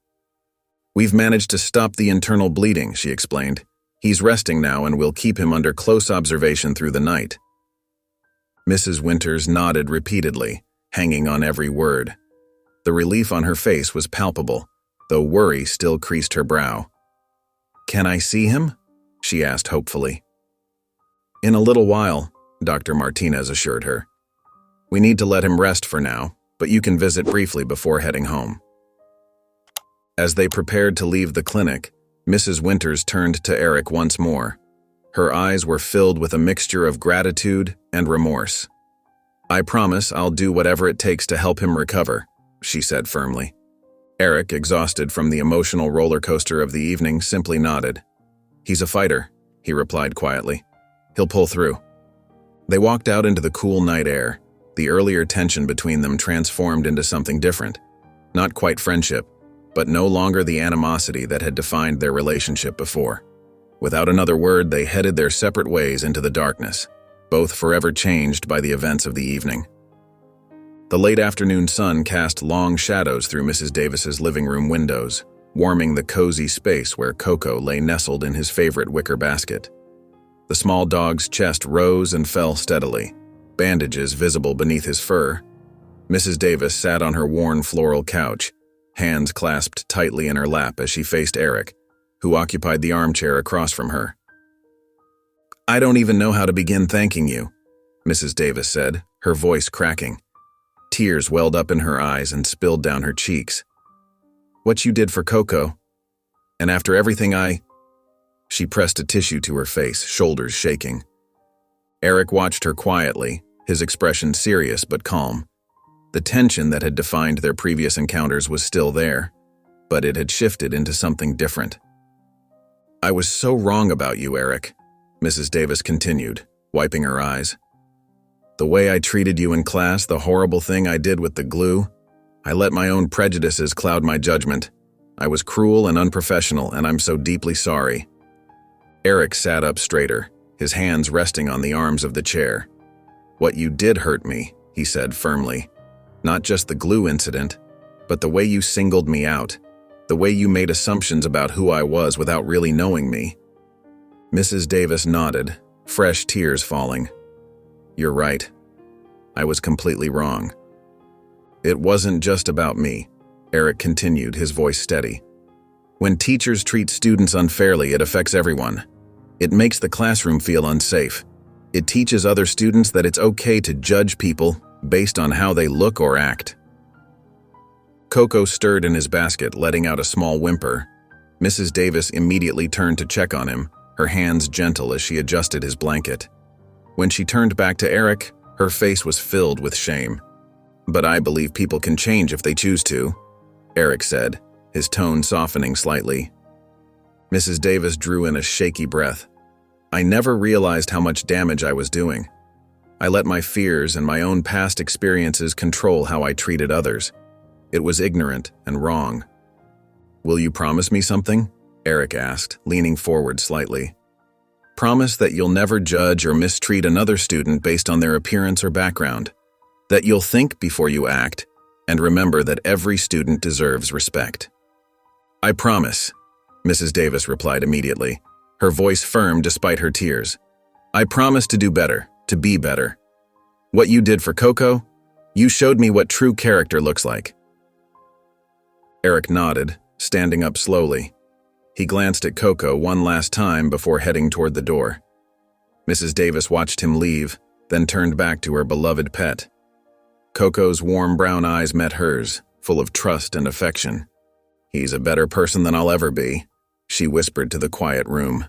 "We've managed to stop the internal bleeding," she explained. "He's resting now and we'll keep him under close observation through the night." Mrs. Winters nodded repeatedly, hanging on every word. The relief on her face was palpable, though worry still creased her brow. "Can I see him?" she asked hopefully. "In a little while," Dr. Martinez assured her. "We need to let him rest for now, but you can visit briefly before heading home." As they prepared to leave the clinic, Mrs. Winters turned to Eric once more. Her eyes were filled with a mixture of gratitude and remorse. "I promise I'll do whatever it takes to help him recover," she said firmly. Eric, exhausted from the emotional roller coaster of the evening, simply nodded. "He's a fighter," he replied quietly. "He'll pull through." They walked out into the cool night air, the earlier tension between them transformed into something different. Not quite friendship, but no longer the animosity that had defined their relationship before. Without another word, they headed their separate ways into the darkness, both forever changed by the events of the evening. The late afternoon sun cast long shadows through Mrs. Davis's living room windows, warming the cozy space where Coco lay nestled in his favorite wicker basket. The small dog's chest rose and fell steadily, bandages visible beneath his fur. Mrs. Davis sat on her worn floral couch, hands clasped tightly in her lap as she faced Eric, who occupied the armchair across from her. "I don't even know how to begin thanking you," Mrs. Davis said, her voice cracking. Tears welled up in her eyes and spilled down her cheeks. "What you did for Coco, and after everything She pressed a tissue to her face, shoulders shaking. Eric watched her quietly, his expression serious but calm. The tension that had defined their previous encounters was still there, but it had shifted into something different. "I was so wrong about you, Eric," Mrs. Davis continued, wiping her eyes. "The way I treated you in class, the horrible thing I did with the glue, I let my own prejudices cloud my judgment. I was cruel and unprofessional, and I'm so deeply sorry." Eric sat up straighter, his hands resting on the arms of the chair. "What you did hurt me," he said firmly. "Not just the glue incident, but the way you singled me out, the way you made assumptions about who I was without really knowing me." Mrs. Davis nodded, fresh tears falling. "You're right. I was completely wrong." "It wasn't just about me," Eric continued, his voice steady. "When teachers treat students unfairly, it affects everyone. It makes the classroom feel unsafe. It teaches other students that it's okay to judge people based on how they look or act." Coco stirred in his basket, letting out a small whimper. Mrs. Davis immediately turned to check on him, her hands gentle as she adjusted his blanket. When she turned back to Eric, her face was filled with shame. "But I believe people can change if they choose to," Eric said, his tone softening slightly. Mrs. Davis drew in a shaky breath. "I never realized how much damage I was doing. I let my fears and my own past experiences control how I treated others. It was ignorant and wrong." "Will you promise me something?" Eric asked, leaning forward slightly. "Promise that you'll never judge or mistreat another student based on their appearance or background, that you'll think before you act, and remember that every student deserves respect." "I promise," Mrs. Davis replied immediately, her voice firm despite her tears. "I promise to do better, to be better. What you did for Coco, you showed me what true character looks like." Eric nodded, standing up slowly. He glanced at Coco one last time before heading toward the door. Mrs. Davis watched him leave, then turned back to her beloved pet. Coco's warm brown eyes met hers, full of trust and affection. "He's a better person than I'll ever be," she whispered to the quiet room.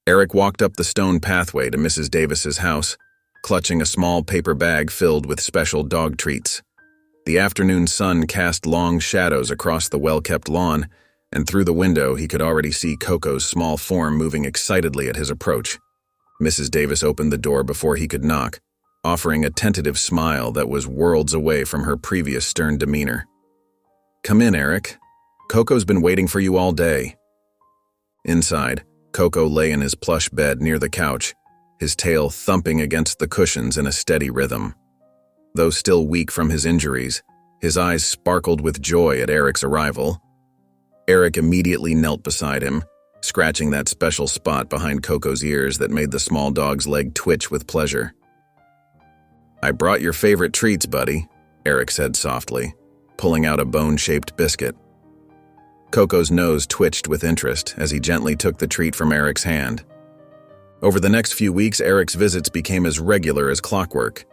Eric walked up the stone pathway to Mrs. Davis's house, clutching a small paper bag filled with special dog treats. The afternoon sun cast long shadows across the well-kept lawn, and through the window he could already see Coco's small form moving excitedly at his approach. Mrs. Davis opened the door before he could knock, offering a tentative smile that was worlds away from her previous stern demeanor. "Come in, Eric. Coco's been waiting for you all day." Inside, Coco lay in his plush bed near the couch, his tail thumping against the cushions in a steady rhythm. Though still weak from his injuries, his eyes sparkled with joy at Eric's arrival. Eric immediately knelt beside him, scratching that special spot behind Coco's ears that made the small dog's leg twitch with pleasure. "I brought your favorite treats, buddy," Eric said softly, pulling out a bone-shaped biscuit. Coco's nose twitched with interest as he gently took the treat from Eric's hand. Over the next few weeks, Eric's visits became as regular as clockwork.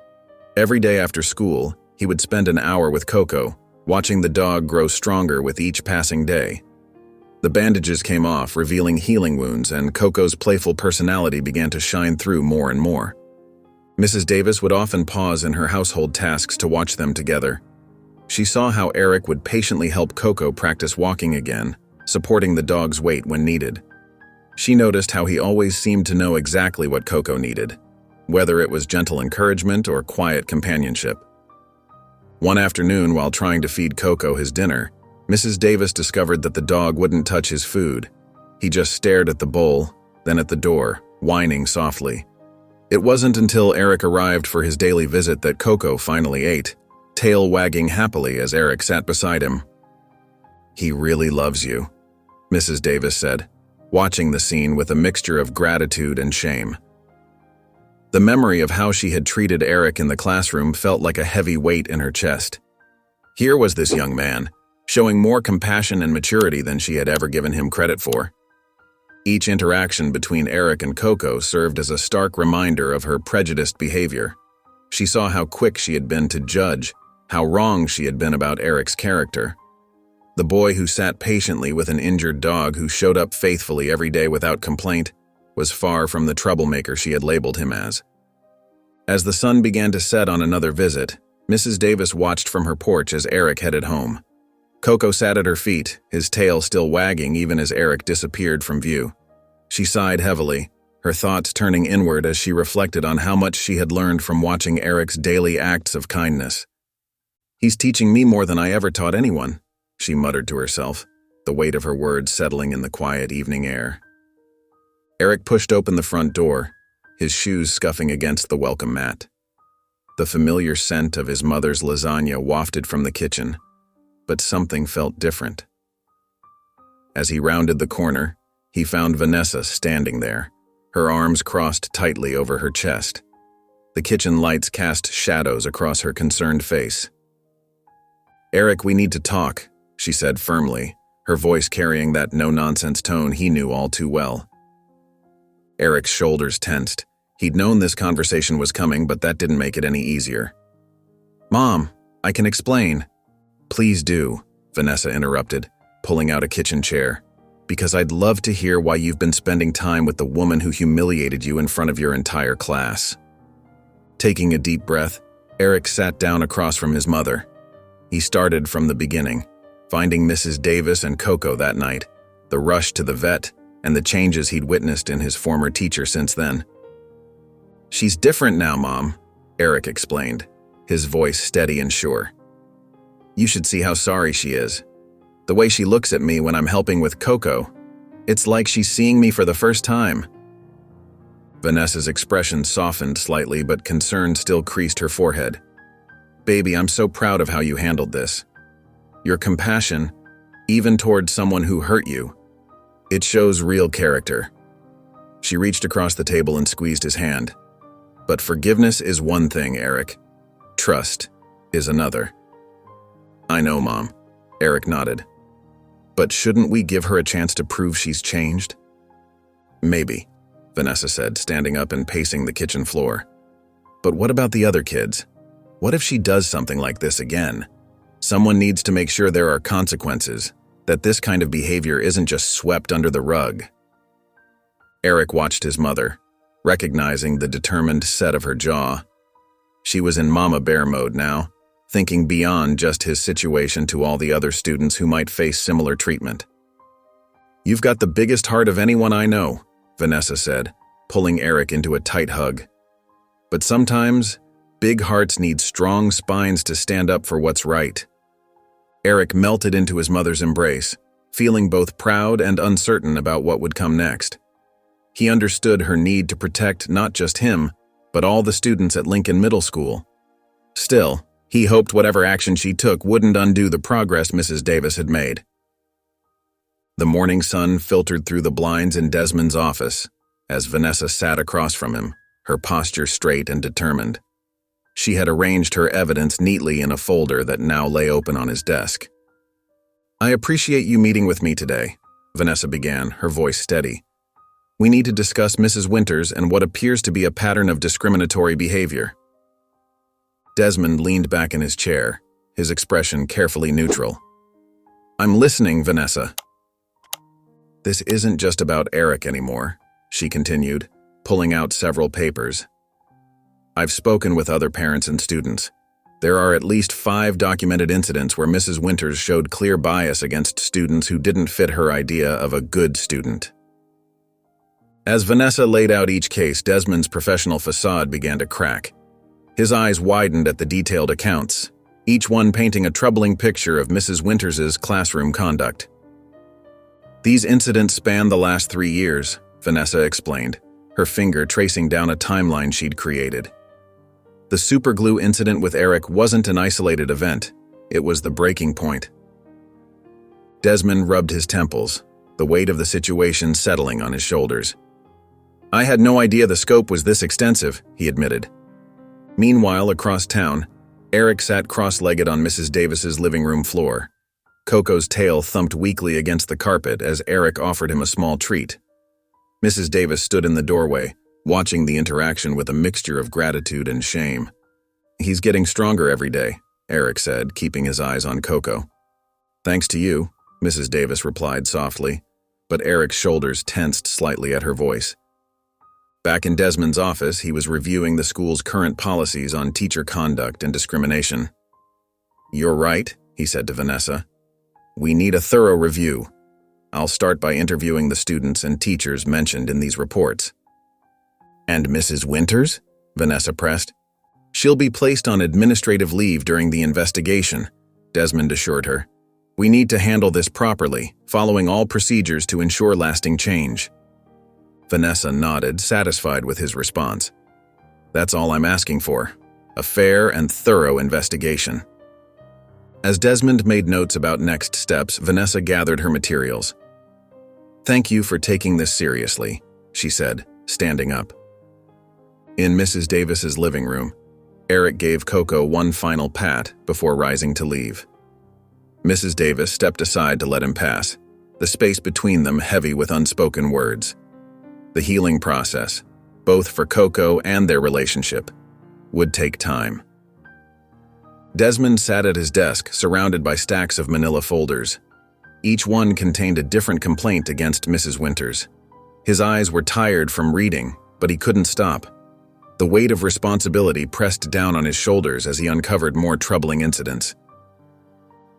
Every day after school, he would spend an hour with Coco, watching the dog grow stronger with each passing day. The bandages came off, revealing healing wounds, and Coco's playful personality began to shine through more and more. Mrs. Davis would often pause in her household tasks to watch them together. She saw how Eric would patiently help Coco practice walking again, supporting the dog's weight when needed. She noticed how he always seemed to know exactly what Coco needed, whether it was gentle encouragement or quiet companionship. One afternoon, while trying to feed Coco his dinner, Mrs. Davis discovered that the dog wouldn't touch his food. He just stared at the bowl, then at the door, whining softly. It wasn't until Eric arrived for his daily visit that Coco finally ate, tail wagging happily as Eric sat beside him. "He really loves you," Mrs. Davis said, watching the scene with a mixture of gratitude and shame. The memory of how she had treated Eric in the classroom felt like a heavy weight in her chest. Here was this young man, showing more compassion and maturity than she had ever given him credit for. Each interaction between Eric and Coco served as a stark reminder of her prejudiced behavior. She saw how quick she had been to judge, how wrong she had been about Eric's character. The boy who sat patiently with an injured dog who showed up faithfully every day without complaint was far from the troublemaker she had labeled him as. As the sun began to set on another visit, Mrs. Davis watched from her porch as Eric headed home. Coco sat at her feet, his tail still wagging even as Eric disappeared from view. She sighed heavily, her thoughts turning inward as she reflected on how much she had learned from watching Eric's daily acts of kindness. "He's teaching me more than I ever taught anyone," she muttered to herself, the weight of her words settling in the quiet evening air. Eric pushed open the front door, his shoes scuffing against the welcome mat. The familiar scent of his mother's lasagna wafted from the kitchen, but something felt different. As he rounded the corner, he found Vanessa standing there, her arms crossed tightly over her chest. The kitchen lights cast shadows across her concerned face. "Eric, we need to talk," she said firmly, her voice carrying that no-nonsense tone he knew all too well. Eric's shoulders tensed. He'd known this conversation was coming, but that didn't make it any easier. "Mom, I can explain." "Please do," Vanessa interrupted, pulling out a kitchen chair, "because I'd love to hear why you've been spending time with the woman who humiliated you in front of your entire class." Taking a deep breath, Eric sat down across from his mother. He started from the beginning, finding Mrs. Davis and Coco that night, the rush to the vet, and the changes he'd witnessed in his former teacher since then. "She's different now, Mom," Eric explained, his voice steady and sure. "You should see how sorry she is. The way she looks at me when I'm helping with Coco, it's like she's seeing me for the first time." Vanessa's expression softened slightly, but concern still creased her forehead. "Baby, I'm so proud of how you handled this. Your compassion, even towards someone who hurt you, it shows real character." She reached across the table and squeezed his hand. "But forgiveness is one thing, Eric. Trust is another." "I know, Mom," Eric nodded. "But shouldn't we give her a chance to prove she's changed?" "Maybe," Vanessa said, standing up and pacing the kitchen floor. "But what about the other kids? What if she does something like this again? Someone needs to make sure there are consequences, that this kind of behavior isn't just swept under the rug." Eric watched his mother, recognizing the determined set of her jaw. She was in Mama Bear mode now, thinking beyond just his situation to all the other students who might face similar treatment. "You've got the biggest heart of anyone I know," Vanessa said, pulling Eric into a tight hug. "But sometimes, big hearts need strong spines to stand up for what's right." Eric melted into his mother's embrace, feeling both proud and uncertain about what would come next. He understood her need to protect not just him, but all the students at Lincoln Middle School. Still, he hoped whatever action she took wouldn't undo the progress Mrs. Davis had made. The morning sun filtered through the blinds in Desmond's office as Vanessa sat across from him, her posture straight and determined. She had arranged her evidence neatly in a folder that now lay open on his desk. "I appreciate you meeting with me today," Vanessa began, her voice steady. "We need to discuss Mrs. Winters and what appears to be a pattern of discriminatory behavior." Desmond leaned back in his chair, his expression carefully neutral. "I'm listening, Vanessa." "This isn't just about Eric anymore," she continued, pulling out several papers. "I've spoken with other parents and students. There are at least 5 documented incidents where Mrs. Winters showed clear bias against students who didn't fit her idea of a good student." As Vanessa laid out each case, Desmond's professional facade began to crack. His eyes widened at the detailed accounts, each one painting a troubling picture of Mrs. Winters's classroom conduct. "These incidents span the last 3 years," Vanessa explained, her finger tracing down a timeline she'd created. The superglue incident with Eric wasn't an isolated event. It was the breaking point. Desmond rubbed his temples, the weight of the situation settling on his shoulders. I had no idea the scope was this extensive, he admitted. Meanwhile, across town, Eric sat cross-legged on Mrs. Davis's living room floor. Coco's tail thumped weakly against the carpet as Eric offered him a small treat. Mrs. Davis stood in the doorway, watching the interaction with a mixture of gratitude and shame. He's getting stronger every day, Eric said, keeping his eyes on Coco. Thanks to you, Mrs. Davis replied softly, but Eric's shoulders tensed slightly at her voice. Back in Desmond's office, he was reviewing the school's current policies on teacher conduct and discrimination. You're right, he said to Vanessa. We need a thorough review. I'll start by interviewing the students and teachers mentioned in these reports. And Mrs. Winters? Vanessa pressed. She'll be placed on administrative leave during the investigation, Desmond assured her. We need to handle this properly, following all procedures to ensure lasting change. Vanessa nodded, satisfied with his response. That's all I'm asking for, a fair and thorough investigation. As Desmond made notes about next steps, Vanessa gathered her materials. Thank you for taking this seriously, she said, standing up. In Mrs. Davis's living room, Eric gave Coco one final pat before rising to leave. Mrs. Davis stepped aside to let him pass, the space between them heavy with unspoken words. The healing process, both for Coco and their relationship, would take time. Desmond sat at his desk, surrounded by stacks of manila folders. Each one contained a different complaint against Mrs. Winters. His eyes were tired from reading, but he couldn't stop. The weight of responsibility pressed down on his shoulders as he uncovered more troubling incidents.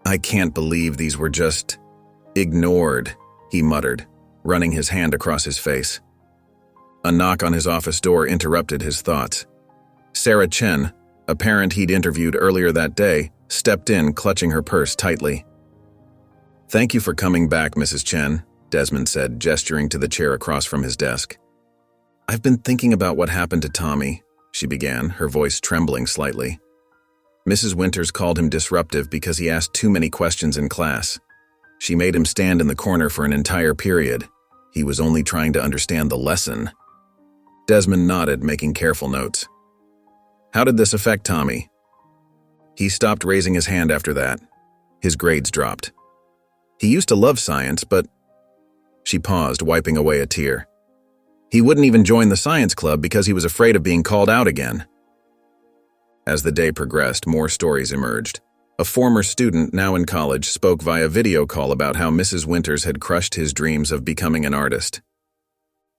I can't believe these were just ignored, he muttered, running his hand across his face. A knock on his office door interrupted his thoughts. Sarah Chen, a parent he'd interviewed earlier that day, stepped in, clutching her purse tightly. Thank you for coming back, Mrs. Chen, Desmond said, gesturing to the chair across from his desk. I've been thinking about what happened to Tommy, she began, her voice trembling slightly. Mrs. Winters called him disruptive because he asked too many questions in class. She made him stand in the corner for an entire period. He was only trying to understand the lesson. Desmond nodded, making careful notes. How did this affect Tommy? He stopped raising his hand after that. His grades dropped. He used to love science, but... She paused, wiping away a tear. He wouldn't even join the science club because he was afraid of being called out again. As the day progressed, more stories emerged. A former student, now in college, spoke via video call about how Mrs. Winters had crushed his dreams of becoming an artist.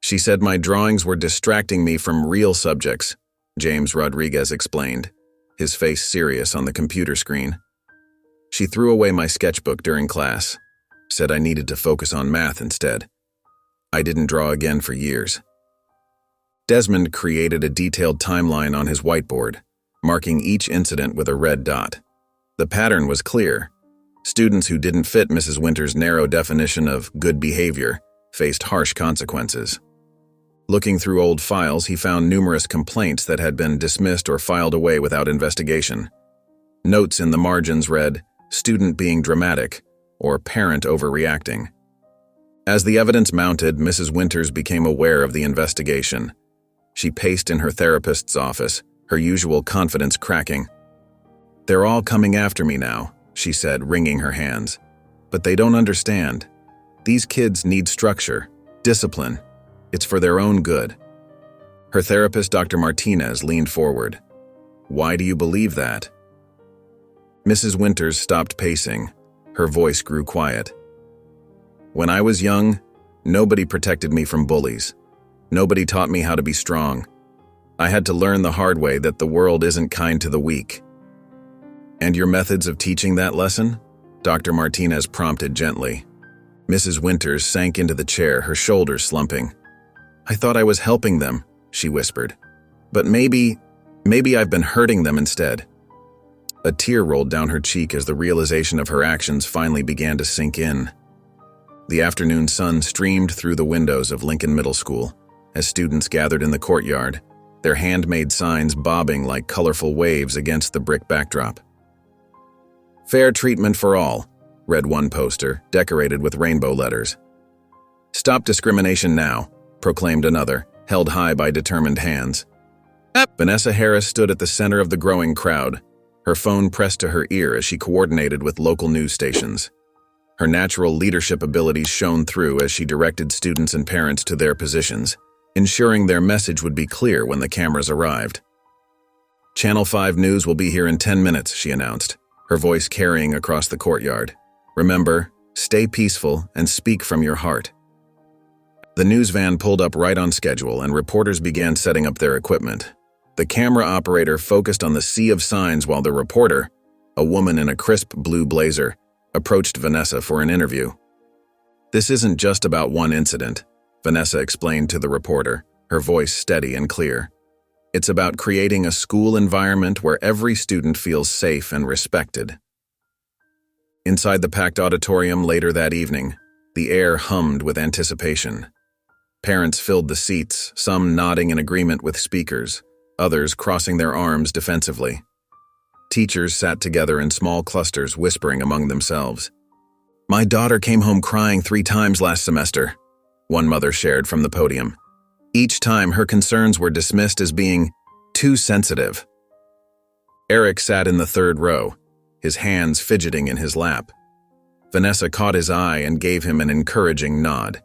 She said my drawings were distracting me from real subjects, James Rodriguez explained, his face serious on the computer screen. She threw away my sketchbook during class, said I needed to focus on math instead. I didn't draw again for years. Desmond created a detailed timeline on his whiteboard, marking each incident with a red dot. The pattern was clear. Students who didn't fit Mrs. Winters' narrow definition of good behavior faced harsh consequences. Looking through old files, he found numerous complaints that had been dismissed or filed away without investigation. Notes in the margins read, "Student being dramatic," or "Parent overreacting." As the evidence mounted, Mrs. Winters became aware of the investigation. She paced in her therapist's office, her usual confidence cracking. "They're all coming after me now," she said, wringing her hands. "But they don't understand. These kids need structure, discipline. It's for their own good." Her therapist, Dr. Martinez, leaned forward. "Why do you believe that?" Mrs. Winters stopped pacing. Her voice grew quiet. "When I was young, nobody protected me from bullies. Nobody taught me how to be strong. I had to learn the hard way that the world isn't kind to the weak." "And your methods of teaching that lesson?" Dr. Martinez prompted gently. Mrs. Winters sank into the chair, her shoulders slumping. "I thought I was helping them," she whispered. "But maybe I've been hurting them instead." A tear rolled down her cheek as the realization of her actions finally began to sink in. The afternoon sun streamed through the windows of Lincoln Middle School as students gathered in the courtyard, their handmade signs bobbing like colorful waves against the brick backdrop. "Fair treatment for all," read one poster, decorated with rainbow letters. "Stop discrimination now," proclaimed another, held high by determined hands. Vanessa Harris stood at the center of the growing crowd, her phone pressed to her ear as she coordinated with local news stations. Her natural leadership abilities shone through as she directed students and parents to their positions, ensuring their message would be clear when the cameras arrived. "Channel 5 News will be here in 10 minutes, she announced, her voice carrying across the courtyard. "Remember, stay peaceful and speak from your heart." The news van pulled up right on schedule and reporters began setting up their equipment. The camera operator focused on the sea of signs while the reporter, a woman in a crisp blue blazer, approached Vanessa for an interview. "This isn't just about one incident," Vanessa explained to the reporter, her voice steady and clear. "It's about creating a school environment where every student feels safe and respected." Inside the packed auditorium later that evening, the air hummed with anticipation. Parents filled the seats, some nodding in agreement with speakers, others crossing their arms defensively. Teachers sat together in small clusters, whispering among themselves. "My daughter came home crying 3 times last semester," one mother shared from the podium. Each time her concerns were dismissed as being too sensitive. Eric sat in the 3rd row, his hands fidgeting in his lap. Vanessa caught his eye and gave him an encouraging nod.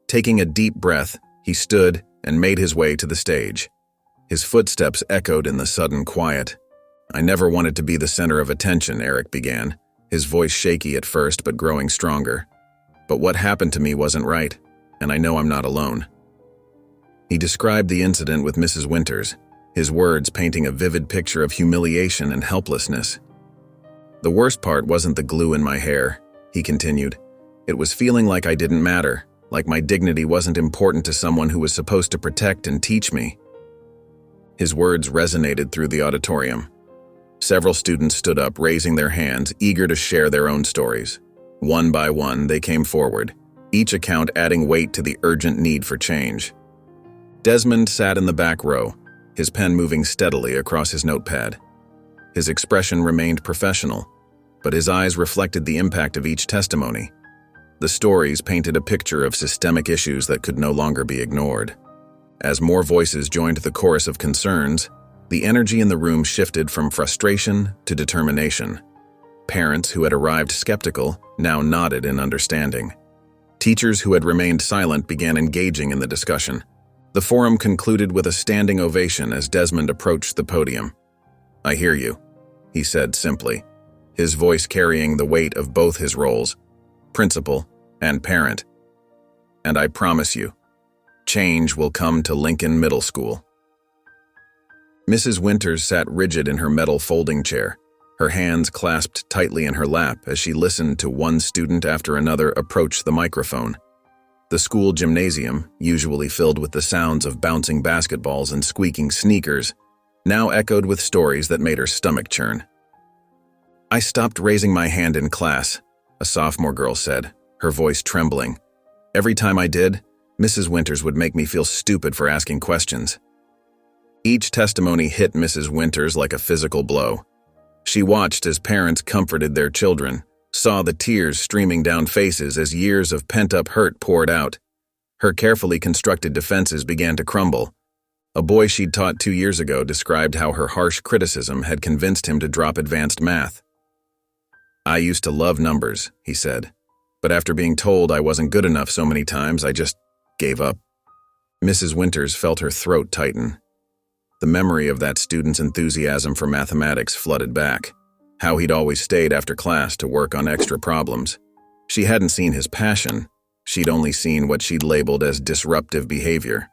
Taking a deep breath, he stood and made his way to the stage. His footsteps echoed in the sudden quiet. "I never wanted to be the center of attention," Eric began, his voice shaky at first but growing stronger. "But what happened to me wasn't right, and I know I'm not alone." He described the incident with Mrs. Winters, his words painting a vivid picture of humiliation and helplessness. "The worst part wasn't the glue in my hair," he continued. "It was feeling like I didn't matter, like my dignity wasn't important to someone who was supposed to protect and teach me." His words resonated through the auditorium. Several students stood up, raising their hands, eager to share their own stories. One by one, they came forward, each account adding weight to the urgent need for change. Desmond sat in the back row, his pen moving steadily across his notepad. His expression remained professional, but his eyes reflected the impact of each testimony. The stories painted a picture of systemic issues that could no longer be ignored. As more voices joined the chorus of concerns, the energy in the room shifted from frustration to determination. Parents who had arrived skeptical now nodded in understanding. Teachers who had remained silent began engaging in the discussion. The forum concluded with a standing ovation as Desmond approached the podium. "I hear you," he said simply, his voice carrying the weight of both his roles, principal and parent. "And I promise you, change will come to Lincoln Middle School." Mrs. Winters sat rigid in her metal folding chair, her hands clasped tightly in her lap as she listened to one student after another approach the microphone. The school gymnasium, usually filled with the sounds of bouncing basketballs and squeaking sneakers, now echoed with stories that made her stomach churn. "I stopped raising my hand in class," a sophomore girl said, her voice trembling. "Every time I did, Mrs. Winters would make me feel stupid for asking questions." Each testimony hit Mrs. Winters like a physical blow. She watched as parents comforted their children, saw the tears streaming down faces as years of pent-up hurt poured out. Her carefully constructed defenses began to crumble. A boy she'd taught 2 years ago described how her harsh criticism had convinced him to drop advanced math. "I used to love numbers," he said, "but after being told I wasn't good enough so many times, I just gave up." Mrs. Winters felt her throat tighten. The memory of that student's enthusiasm for mathematics flooded back, how he'd always stayed after class to work on extra problems. She hadn't seen his passion, she'd only seen what she'd labeled as disruptive behavior.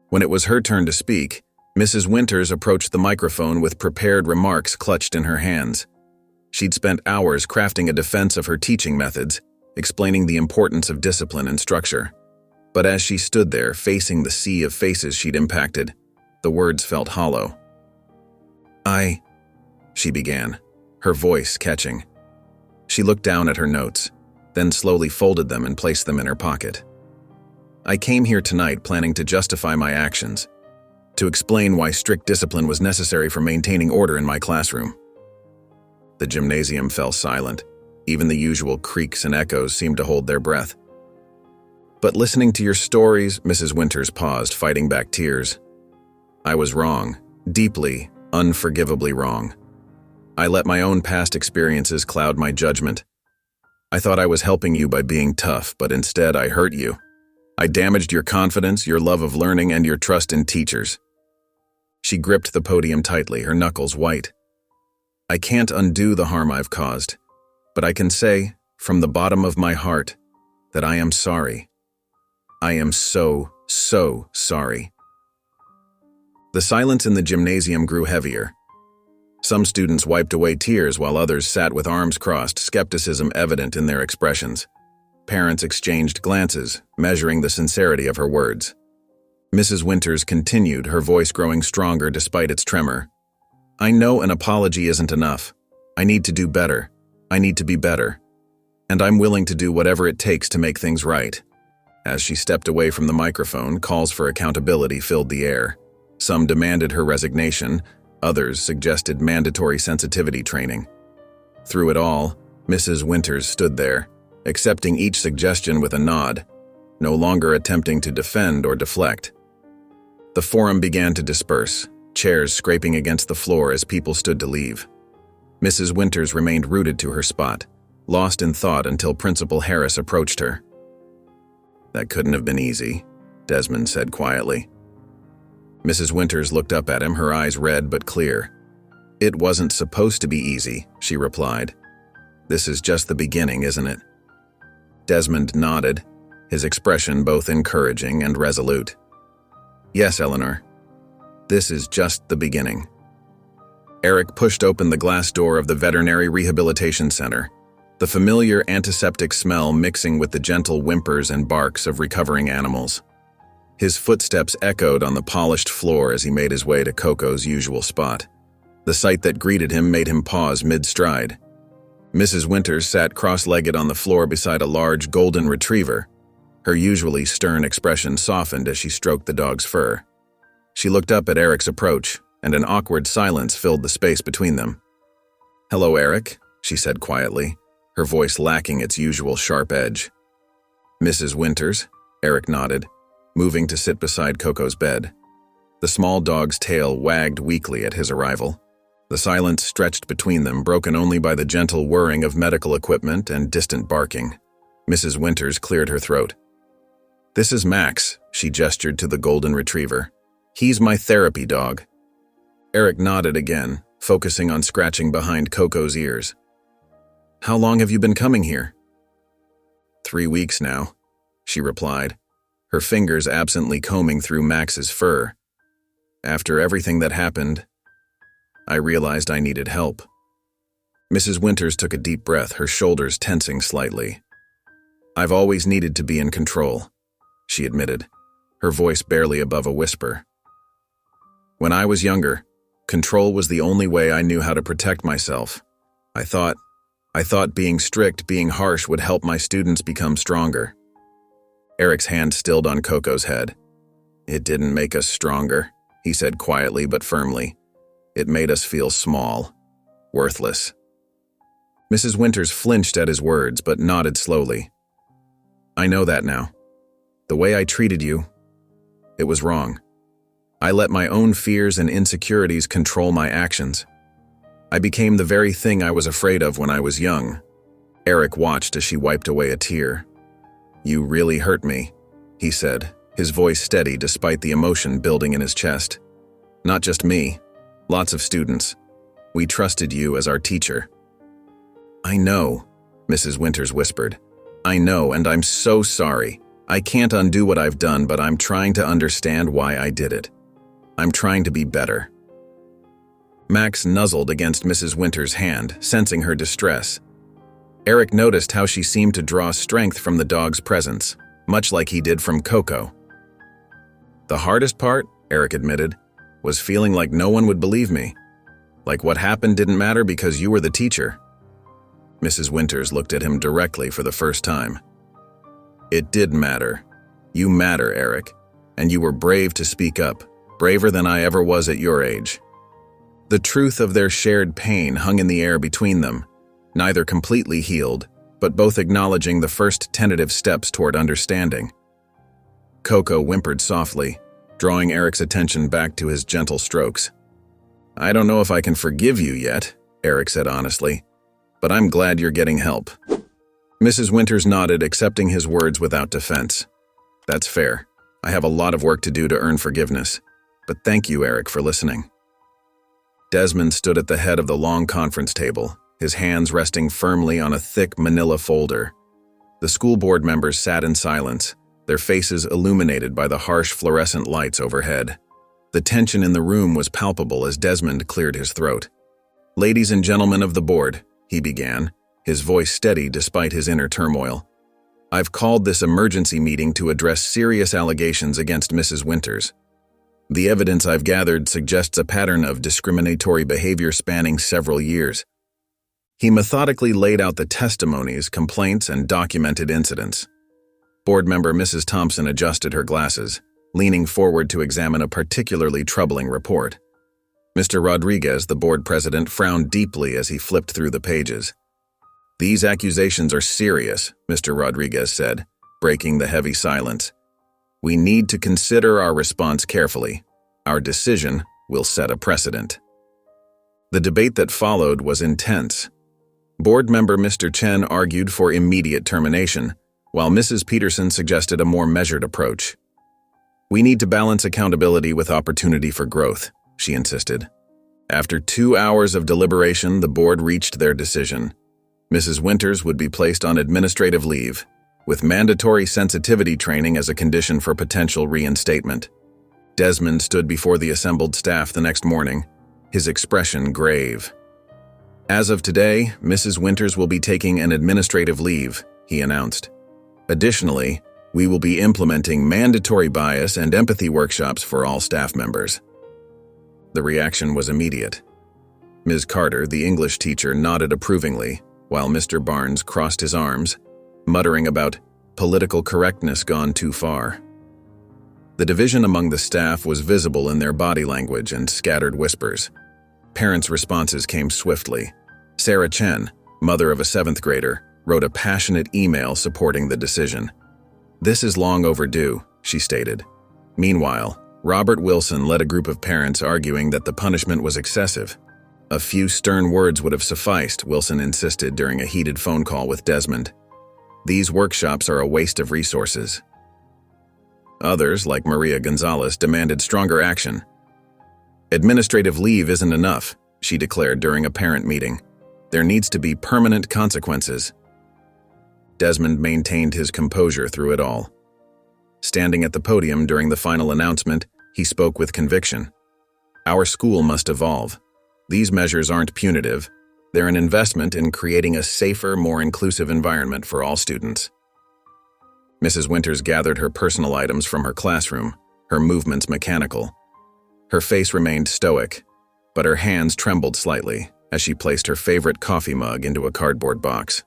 When it was her turn to speak, Mrs. Winters approached the microphone with prepared remarks clutched in her hands. She'd spent hours crafting a defense of her teaching methods, explaining the importance of discipline and structure. But as she stood there, facing the sea of faces she'd impacted, the words felt hollow. She began, her voice catching. She looked down at her notes, then slowly folded them and placed them in her pocket. "I came here tonight planning to justify my actions, to explain why strict discipline was necessary for maintaining order in my classroom." The gymnasium fell silent. Even the usual creaks and echoes seemed to hold their breath. But listening to your stories, Mrs. Winters paused, fighting back tears. I was wrong, deeply, unforgivably wrong. I let my own past experiences cloud my judgment. I thought I was helping you by being tough, but instead I hurt you. I damaged your confidence, your love of learning, and your trust in teachers. She gripped the podium tightly, her knuckles white. I can't undo the harm I've caused, but I can say, from the bottom of my heart, that I am sorry. I am so sorry. The silence in the gymnasium grew heavier. Some students wiped away tears while others sat with arms crossed, skepticism evident in their expressions. Parents exchanged glances, measuring the sincerity of her words. Mrs. Winters continued, her voice growing stronger despite its tremor. I know an apology isn't enough. I need to do better. I need to be better. And I'm willing to do whatever it takes to make things right. As she stepped away from the microphone, calls for accountability filled the air. Some demanded her resignation, others suggested mandatory sensitivity training. Through it all, Mrs. Winters stood there, accepting each suggestion with a nod, no longer attempting to defend or deflect. The forum began to disperse, chairs scraping against the floor as people stood to leave. Mrs. Winters remained rooted to her spot, lost in thought until Principal Harris approached her. That couldn't have been easy, Desmond said quietly. Mrs. Winters looked up at him, her eyes red but clear. It wasn't supposed to be easy, she replied. This is just the beginning, isn't it? Desmond nodded, his expression both encouraging and resolute. Yes, Eleanor. This is just the beginning. Eric pushed open the glass door of the Veterinary Rehabilitation Center, the familiar antiseptic smell mixing with the gentle whimpers and barks of recovering animals. His footsteps echoed on the polished floor as he made his way to Coco's usual spot. The sight that greeted him made him pause mid-stride. Mrs. Winters sat cross-legged on the floor beside a large golden retriever. Her usually stern expression softened as she stroked the dog's fur. She looked up at Eric's approach, and an awkward silence filled the space between them. Hello, Eric, she said quietly, her voice lacking its usual sharp edge. Mrs. Winters, Eric nodded, moving to sit beside Coco's bed. The small dog's tail wagged weakly at his arrival. The silence stretched between them, broken only by the gentle whirring of medical equipment and distant barking. Mrs. Winters cleared her throat. This is Max, she gestured to the golden retriever. He's my therapy dog. Eric nodded again, focusing on scratching behind Coco's ears. How long have you been coming here? 3 weeks now, she replied, her fingers absently combing through Max's fur. After everything that happened, I realized I needed help. Mrs. Winters took a deep breath, her shoulders tensing slightly. I've always needed to be in control, she admitted, her voice barely above a whisper. When I was younger, control was the only way I knew how to protect myself. I thought being strict, being harsh would help my students become stronger. Eric's hand stilled on Coco's head. It didn't make us stronger, he said quietly but firmly. It made us feel small, worthless. Mrs. Winters flinched at his words but nodded slowly. I know that now. The way I treated you, it was wrong. I let my own fears and insecurities control my actions. I became the very thing I was afraid of when I was young. Eric watched as she wiped away a tear. You really hurt me, he said, his voice steady despite the emotion building in his chest. Not just me, lots of students. We trusted you as our teacher. I know, Mrs. Winters whispered. I know, and I'm so sorry. I can't undo what I've done, but I'm trying to understand why I did it. I'm trying to be better. Max nuzzled against Mrs. Winters' hand, sensing her distress. Eric noticed how she seemed to draw strength from the dog's presence, much like he did from Coco. The hardest part, Eric admitted, was feeling like no one would believe me. Like what happened didn't matter because you were the teacher. Mrs. Winters looked at him directly for the first time. It did matter. You matter, Eric, and you were brave to speak up, braver than I ever was at your age. The truth of their shared pain hung in the air between them, neither completely healed, but both acknowledging the first tentative steps toward understanding. Coco whimpered softly, drawing Eric's attention back to his gentle strokes. "I don't know if I can forgive you yet," Eric said honestly, "but I'm glad you're getting help." Mrs. Winters nodded, accepting his words without defense. "That's fair. I have a lot of work to do to earn forgiveness, but thank you, Eric, for listening." Desmond stood at the head of the long conference table, his hands resting firmly on a thick manila folder. The school board members sat in silence, their faces illuminated by the harsh fluorescent lights overhead. The tension in the room was palpable as Desmond cleared his throat. "Ladies and gentlemen of the board," he began, his voice steady despite his inner turmoil. "I've called this emergency meeting to address serious allegations against Mrs. Winters. The evidence I've gathered suggests a pattern of discriminatory behavior spanning several years." He methodically laid out the testimonies, complaints, and documented incidents. Board member Mrs. Thompson adjusted her glasses, leaning forward to examine a particularly troubling report. Mr. Rodriguez, the board president, frowned deeply as he flipped through the pages. "These accusations are serious," Mr. Rodriguez said, breaking the heavy silence. "We need to consider our response carefully. Our decision will set a precedent." The debate that followed was intense. Board member Mr. Chen argued for immediate termination, while Mrs. Peterson suggested a more measured approach. "We need to balance accountability with opportunity for growth," she insisted. After 2 hours of deliberation, the board reached their decision. Mrs. Winters would be placed on administrative leave, with mandatory sensitivity training as a condition for potential reinstatement. Desmond stood before the assembled staff the next morning, his expression grave. "As of today, Mrs. Winters will be taking an administrative leave," he announced. "Additionally, we will be implementing mandatory bias and empathy workshops for all staff members." The reaction was immediate. Ms. Carter, the English teacher, nodded approvingly, while Mr. Barnes crossed his arms, muttering about political correctness gone too far. The division among the staff was visible in their body language and scattered whispers. Parents' responses came swiftly. Sarah Chen, mother of a 7th grader, wrote a passionate email supporting the decision. "This is long overdue," she stated. Meanwhile, Robert Wilson led a group of parents arguing that the punishment was excessive. "A few stern words would have sufficed," Wilson insisted during a heated phone call with Desmond. "These workshops are a waste of resources." Others, like Maria Gonzalez, demanded stronger action. "Administrative leave isn't enough," she declared during a parent meeting. "There needs to be permanent consequences." Desmond maintained his composure through it all. Standing at the podium during the final announcement, he spoke with conviction. "Our school must evolve. These measures aren't punitive. They're an investment in creating a safer, more inclusive environment for all students." Mrs. Winters gathered her personal items from her classroom, her movements mechanical. Her face remained stoic, but her hands trembled slightly as she placed her favorite coffee mug into a cardboard box.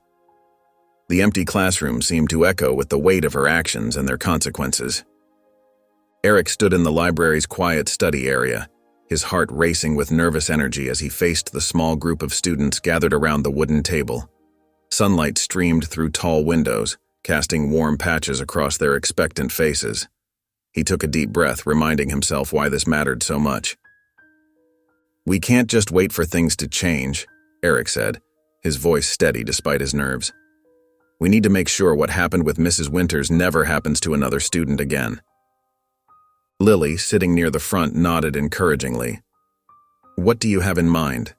The empty classroom seemed to echo with the weight of her actions and their consequences. Eric stood in the library's quiet study area, his heart racing with nervous energy as he faced the small group of students gathered around the wooden table. Sunlight streamed through tall windows, casting warm patches across their expectant faces. He took a deep breath, reminding himself why this mattered so much. "We can't just wait for things to change," Eric said, his voice steady despite his nerves. "We need to make sure what happened with Mrs. Winters never happens to another student again." Lily, sitting near the front, nodded encouragingly. "What do you have in mind?"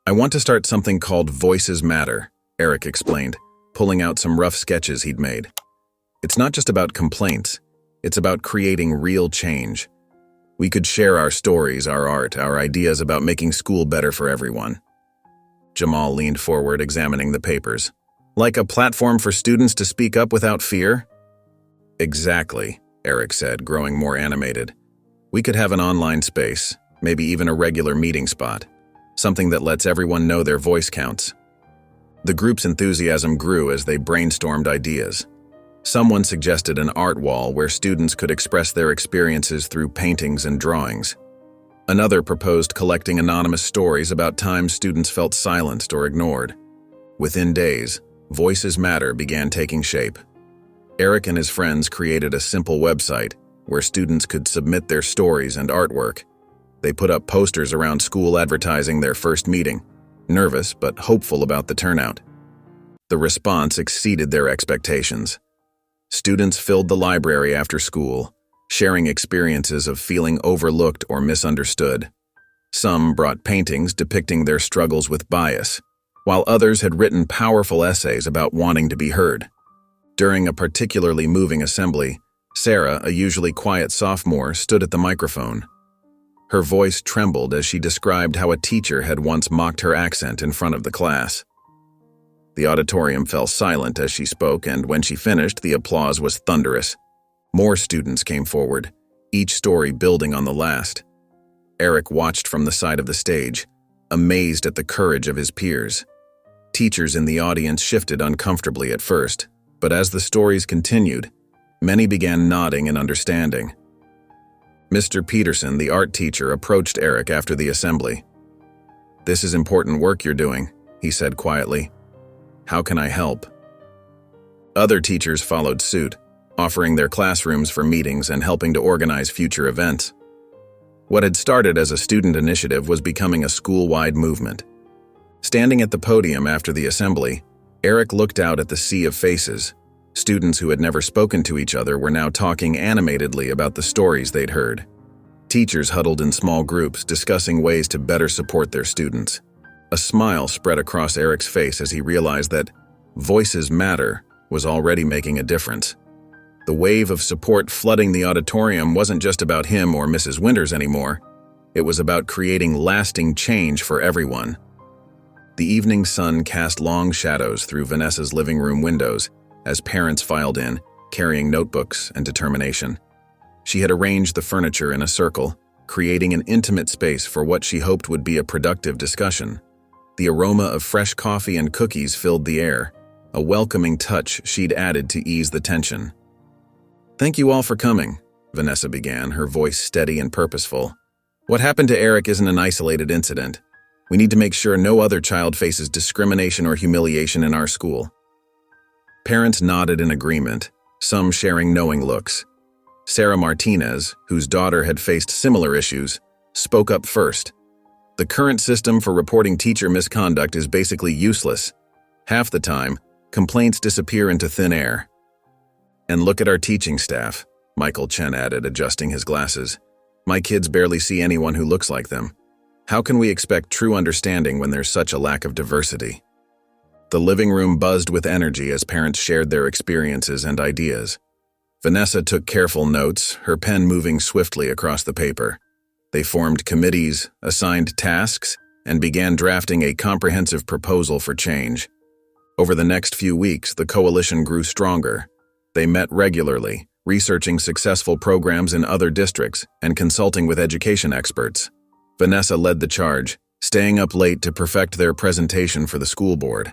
"I want to start something called Voices Matter," Eric explained, pulling out some rough sketches he'd made. "It's not just about complaints. It's about creating real change. We could share our stories, our art, our ideas about making school better for everyone." Jamal leaned forward, examining the papers. "Like a platform for students to speak up without fear?" "Exactly," Eric said, growing more animated. "We could have an online space, maybe even a regular meeting spot, something that lets everyone know their voice counts." The group's enthusiasm grew as they brainstormed ideas. Someone suggested an art wall where students could express their experiences through paintings and drawings. Another proposed collecting anonymous stories about times students felt silenced or ignored. Within days, Voices Matter began taking shape. Eric and his friends created a simple website where students could submit their stories and artwork. They put up posters around school advertising their first meeting, nervous but hopeful about the turnout. The response exceeded their expectations. Students filled the library after school, sharing experiences of feeling overlooked or misunderstood. Some brought paintings depicting their struggles with bias, while others had written powerful essays about wanting to be heard. During a particularly moving assembly, Sarah, a usually quiet sophomore, stood at the microphone. Her voice trembled as she described how a teacher had once mocked her accent in front of the class. The auditorium fell silent as she spoke, and when she finished, the applause was thunderous. More students came forward, each story building on the last. Eric watched from the side of the stage, amazed at the courage of his peers. Teachers in the audience shifted uncomfortably at first, but as the stories continued, many began nodding and understanding. Mr. Peterson, the art teacher, approached Eric after the assembly. "This is important work you're doing," he said quietly. "How can I help?" Other teachers followed suit, offering their classrooms for meetings and helping to organize future events. What had started as a student initiative was becoming a school-wide movement. Standing at the podium after the assembly, Eric looked out at the sea of faces. Students who had never spoken to each other were now talking animatedly about the stories they'd heard. Teachers huddled in small groups, discussing ways to better support their students. A smile spread across Eric's face as he realized that Voices Matter was already making a difference. The wave of support flooding the auditorium wasn't just about him or Mrs. Winters anymore. It was about creating lasting change for everyone. The evening sun cast long shadows through Vanessa's living room windows as parents filed in, carrying notebooks and determination. She had arranged the furniture in a circle, creating an intimate space for what she hoped would be a productive discussion. The aroma of fresh coffee and cookies filled the air, a welcoming touch she'd added to ease the tension. "Thank you all for coming," Vanessa began, her voice steady and purposeful. "What happened to Eric isn't an isolated incident. We need to make sure no other child faces discrimination or humiliation in our school." Parents nodded in agreement, some sharing knowing looks. Sarah Martinez, whose daughter had faced similar issues, spoke up first. "The current system for reporting teacher misconduct is basically useless. Half the time, complaints disappear into thin air." "And look at our teaching staff," Michael Chen added, adjusting his glasses. "My kids barely see anyone who looks like them. How can we expect true understanding when there's such a lack of diversity?" The living room buzzed with energy as parents shared their experiences and ideas. Vanessa took careful notes, her pen moving swiftly across the paper. They formed committees, assigned tasks, and began drafting a comprehensive proposal for change. Over the next few weeks, the coalition grew stronger. They met regularly, researching successful programs in other districts and consulting with education experts. Vanessa led the charge, staying up late to perfect their presentation for the school board.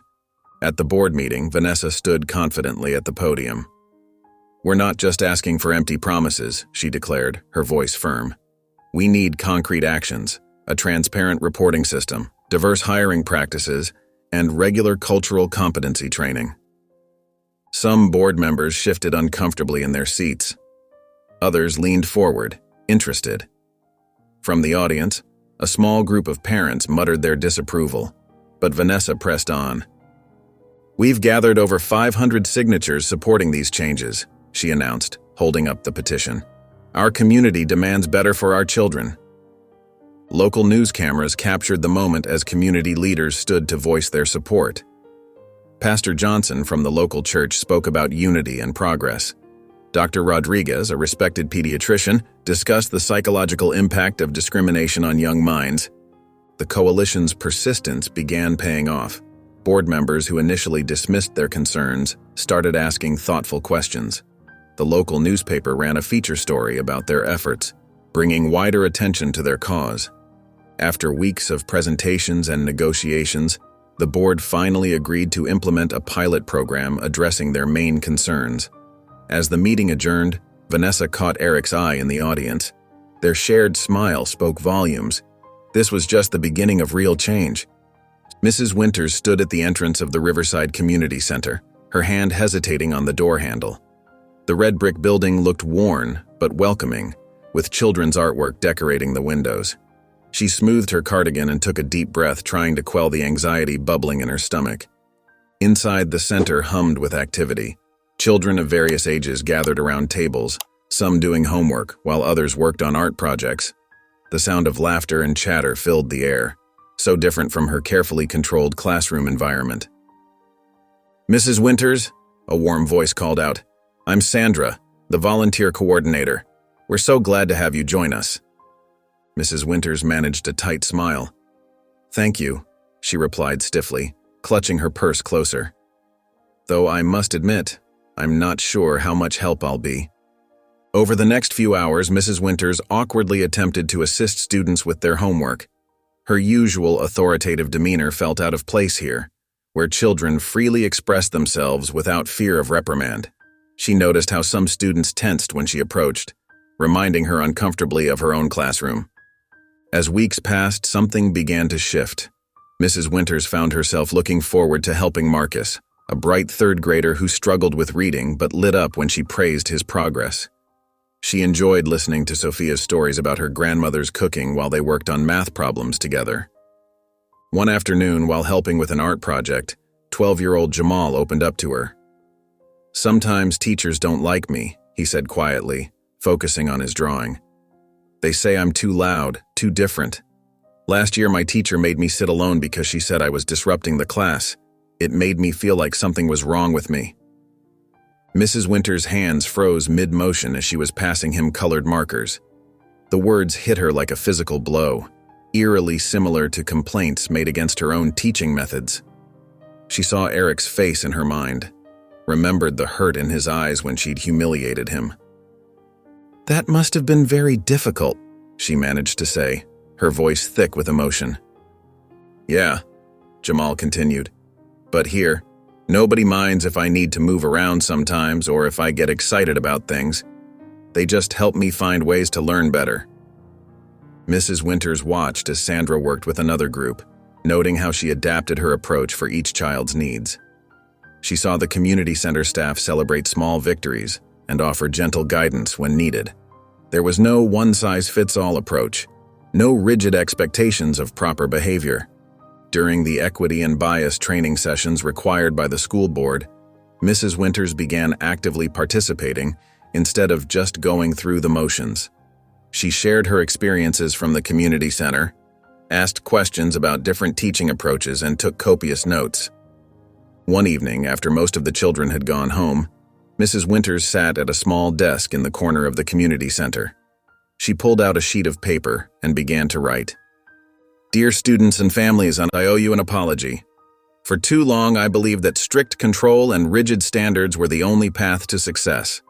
At the board meeting, Vanessa stood confidently at the podium. "We're not just asking for empty promises," she declared, her voice firm. "We need concrete actions, a transparent reporting system, diverse hiring practices, and regular cultural competency training." Some board members shifted uncomfortably in their seats. Others leaned forward, interested. From the audience, a small group of parents muttered their disapproval, but Vanessa pressed on. "We've gathered over 500 signatures supporting these changes," she announced, holding up the petition. "Our community demands better for our children." Local news cameras captured the moment as community leaders stood to voice their support. Pastor Johnson from the local church spoke about unity and progress. Dr. Rodriguez, a respected pediatrician, discussed the psychological impact of discrimination on young minds. The coalition's persistence began paying off. Board members who initially dismissed their concerns started asking thoughtful questions. The local newspaper ran a feature story about their efforts, bringing wider attention to their cause. After weeks of presentations and negotiations, the board finally agreed to implement a pilot program addressing their main concerns. As the meeting adjourned, Vanessa caught Eric's eye in the audience. Their shared smile spoke volumes. This was just the beginning of real change. Mrs. Winters stood at the entrance of the Riverside Community Center, her hand hesitating on the door handle. The red brick building looked worn but welcoming, with children's artwork decorating the windows. She smoothed her cardigan and took a deep breath, trying to quell the anxiety bubbling in her stomach. Inside, the center hummed with activity. Children of various ages gathered around tables, some doing homework while others worked on art projects. The sound of laughter and chatter filled the air, so different from her carefully controlled classroom environment. "Mrs. Winters," a warm voice called out. "I'm Sandra, the volunteer coordinator. We're so glad to have you join us." Mrs. Winters managed a tight smile. "Thank you," she replied stiffly, clutching her purse closer. "Though I must admit, I'm not sure how much help I'll be." Over the next few hours, Mrs. Winters awkwardly attempted to assist students with their homework. Her usual authoritative demeanor felt out of place here, where children freely expressed themselves without fear of reprimand. She noticed how some students tensed when she approached, reminding her uncomfortably of her own classroom. As weeks passed, something began to shift. Mrs. Winters found herself looking forward to helping Marcus, a bright third grader who struggled with reading but lit up when she praised his progress. She enjoyed listening to Sophia's stories about her grandmother's cooking while they worked on math problems together. One afternoon, while helping with an art project, 12-year-old Jamal opened up to her. "Sometimes teachers don't like me," he said quietly, focusing on his drawing. "They say I'm too loud, too different. Last year my teacher made me sit alone because she said I was disrupting the class. It made me feel like something was wrong with me." Mrs. Winters' hands froze mid-motion as she was passing him colored markers. The words hit her like a physical blow, eerily similar to complaints made against her own teaching methods. She saw Eric's face in her mind, remembered the hurt in his eyes when she'd humiliated him. "That must have been very difficult," she managed to say, her voice thick with emotion. "Yeah," Jamal continued, "but here, nobody minds if I need to move around sometimes or if I get excited about things. They just help me find ways to learn better." Mrs. Winters watched as Sandra worked with another group, noting how she adapted her approach for each child's needs. She saw the community center staff celebrate small victories and offer gentle guidance when needed. There was no one-size-fits-all approach, no rigid expectations of proper behavior. During the equity and bias training sessions required by the school board, Mrs. Winters began actively participating instead of just going through the motions. She shared her experiences from the community center, asked questions about different teaching approaches, and took copious notes. One evening, after most of the children had gone home, Mrs. Winters sat at a small desk in the corner of the community center. She pulled out a sheet of paper and began to write. "Dear students and families, I owe you an apology. For too long, I believed that strict control and rigid standards were the only path to success.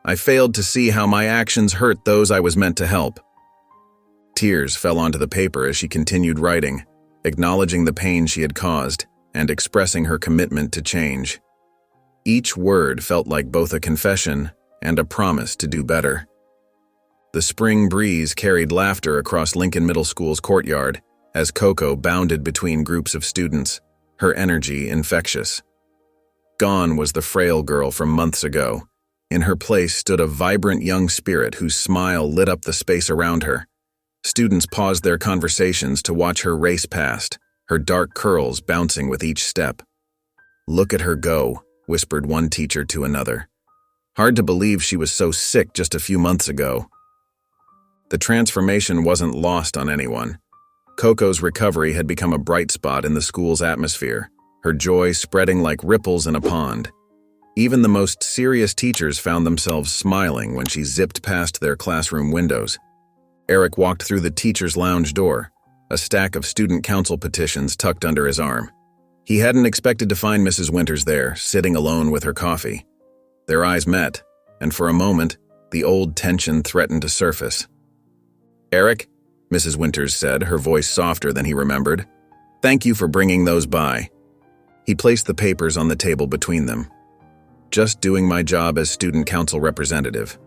I failed to see how my actions hurt those I was meant to help." Tears fell onto the paper as she continued writing, acknowledging the pain she had caused and expressing her commitment to change. Each word felt like both a confession and a promise to do better. The spring breeze carried laughter across Lincoln Middle School's courtyard as Coco bounded between groups of students, her energy infectious. Gone was the frail girl from months ago. In her place stood a vibrant young spirit whose smile lit up the space around her. Students paused their conversations to watch her race past, her dark curls bouncing with each step. "Look at her go," whispered one teacher to another. "Hard to believe she was so sick just a few months ago." The transformation wasn't lost on anyone. Coco's recovery had become a bright spot in the school's atmosphere, her joy spreading like ripples in a pond. Even the most serious teachers found themselves smiling when she zipped past their classroom windows. Eric walked through the teacher's lounge door, a stack of student council petitions tucked under his arm. He hadn't expected to find Mrs. Winters there, sitting alone with her coffee. Their eyes met, and for a moment, the old tension threatened to surface. "Eric," Mrs. Winters said, her voice softer than he remembered, "thank you for bringing those by." He placed the papers on the table between them. "Just doing my job as student council representative."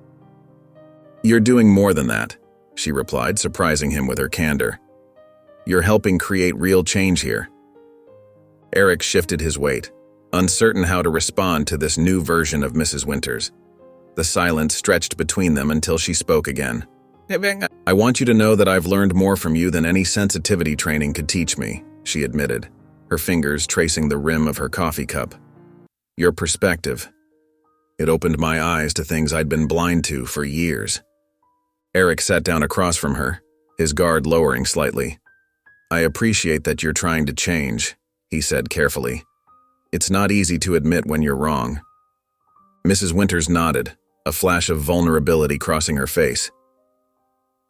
"You're doing more than that," she replied, surprising him with her candor. "You're helping create real change here." Eric shifted his weight, uncertain how to respond to this new version of Mrs. Winters. The silence stretched between them until she spoke again. I want you to know that I've learned more from you than any sensitivity training could teach me, she admitted, her fingers tracing the rim of her coffee cup. Your perspective. It opened my eyes to things I'd been blind to for years. Eric sat down across from her, his guard lowering slightly. I appreciate that you're trying to change, he said carefully. It's not easy to admit when you're wrong. Mrs. Winters nodded, a flash of vulnerability crossing her face.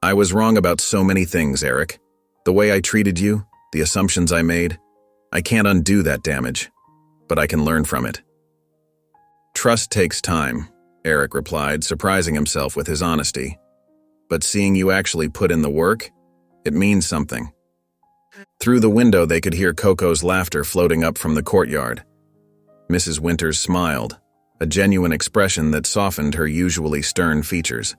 I was wrong about so many things, Eric. The way I treated you, the assumptions I made. I can't undo that damage, but I can learn from it. Trust takes time, Eric replied, surprising himself with his honesty. But seeing you actually put in the work, it means something. Through the window they could hear Coco's laughter floating up from the courtyard. Mrs. Winters smiled, a genuine expression that softened her usually stern features.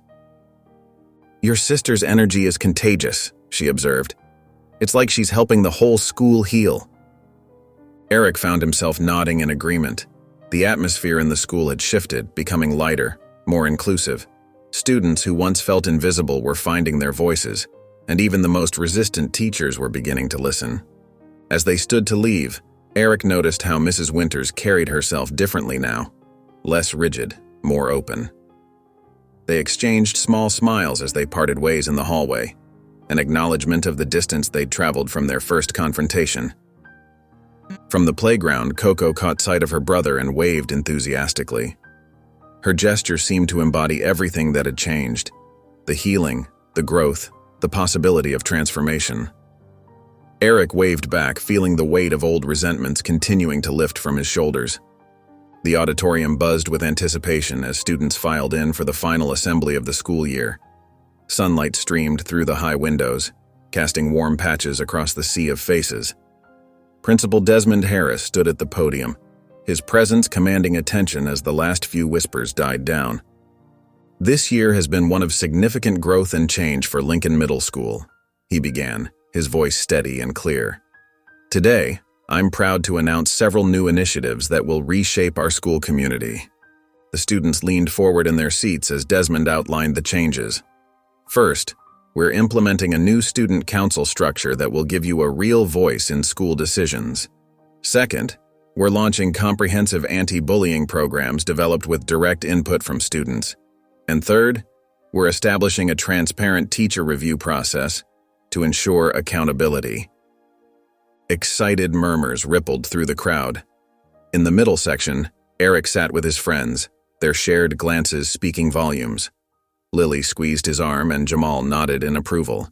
Your sister's energy is contagious, she observed. It's like she's helping the whole school heal. Eric found himself nodding in agreement. The atmosphere in the school had shifted, becoming lighter, more inclusive. Students who once felt invisible were finding their voices, and even the most resistant teachers were beginning to listen. As they stood to leave, Eric noticed how Mrs. Winters carried herself differently now, less rigid, more open. They exchanged small smiles as they parted ways in the hallway, an acknowledgement of the distance they'd traveled from their first confrontation. From the playground, Coco caught sight of her brother and waved enthusiastically. Her gesture seemed to embody everything that had changed: the healing, the growth, the possibility of transformation. Eric waved back, feeling the weight of old resentments continuing to lift from his shoulders. The auditorium buzzed with anticipation as students filed in for the final assembly of the school year. Sunlight streamed through the high windows, casting warm patches across the sea of faces. Principal Desmond Harris stood at the podium, his presence commanding attention as the last few whispers died down. This year has been one of significant growth and change for Lincoln Middle School, he began, his voice steady and clear. Today, I'm proud to announce several new initiatives that will reshape our school community. The students leaned forward in their seats as Desmond outlined the changes. First, we're implementing a new student council structure that will give you a real voice in school decisions. Second, we're launching comprehensive anti-bullying programs developed with direct input from students. And third, we're establishing a transparent teacher review process to ensure accountability. Excited murmurs rippled through the crowd. In the middle section, Eric sat with his friends, their shared glances speaking volumes. Lily squeezed his arm and Jamal nodded in approval.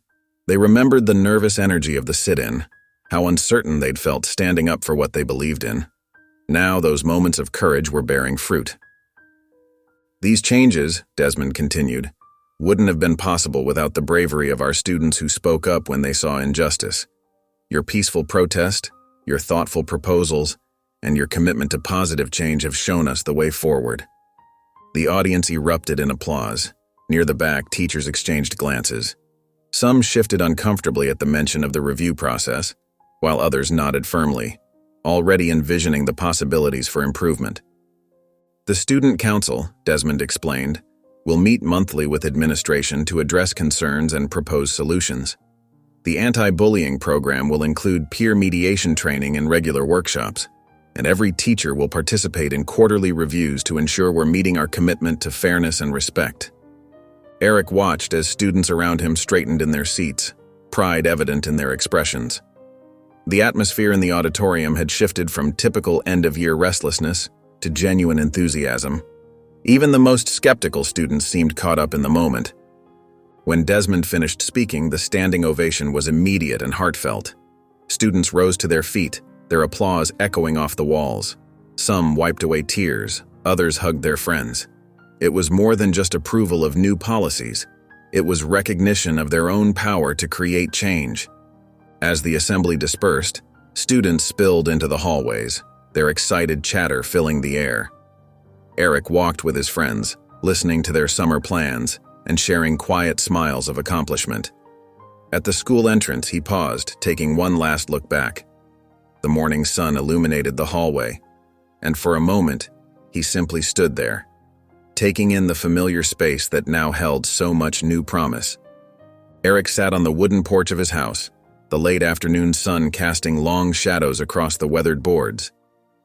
They remembered the nervous energy of the sit-in, how uncertain they'd felt standing up for what they believed in. Now those moments of courage were bearing fruit. These changes, Desmond continued, wouldn't have been possible without the bravery of our students who spoke up when they saw injustice. Your peaceful protest, your thoughtful proposals, and your commitment to positive change have shown us the way forward. The audience erupted in applause. Near the back, teachers exchanged glances. Some shifted uncomfortably at the mention of the review process, while others nodded firmly, already envisioning the possibilities for improvement. The Student Council, Desmond explained, will meet monthly with administration to address concerns and propose solutions. The anti-bullying program will include peer mediation training and regular workshops, and every teacher will participate in quarterly reviews to ensure we're meeting our commitment to fairness and respect. Eric watched as students around him straightened in their seats, pride evident in their expressions. The atmosphere in the auditorium had shifted from typical end-of-year restlessness to genuine enthusiasm. Even the most skeptical students seemed caught up in the moment. When Desmond finished speaking, the standing ovation was immediate and heartfelt. Students rose to their feet, their applause echoing off the walls. Some wiped away tears, others hugged their friends. It was more than just approval of new policies. It was recognition of their own power to create change. As the assembly dispersed, students spilled into the hallways, their excited chatter filling the air. Eric walked with his friends, listening to their summer plans and sharing quiet smiles of accomplishment. At the school entrance, he paused, taking one last look back. The morning sun illuminated the hallway, and for a moment, he simply stood there, taking in the familiar space that now held so much new promise. Eric sat on the wooden porch of his house, the late afternoon sun casting long shadows across the weathered boards.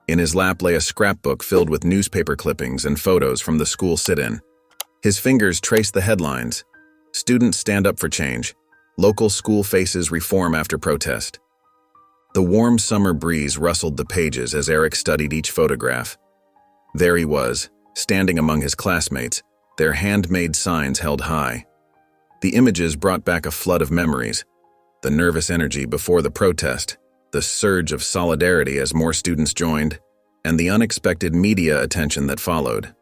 In his lap lay a scrapbook filled with newspaper clippings and photos from the school sit-in. His fingers traced the headlines: "Students stand up for change. Local school faces reform after protest." The warm summer breeze rustled the pages as Eric studied each photograph. There he was, standing among his classmates, their handmade signs held high. The images brought back a flood of memories: the nervous energy before the protest, the surge of solidarity as more students joined, and the unexpected media attention that followed.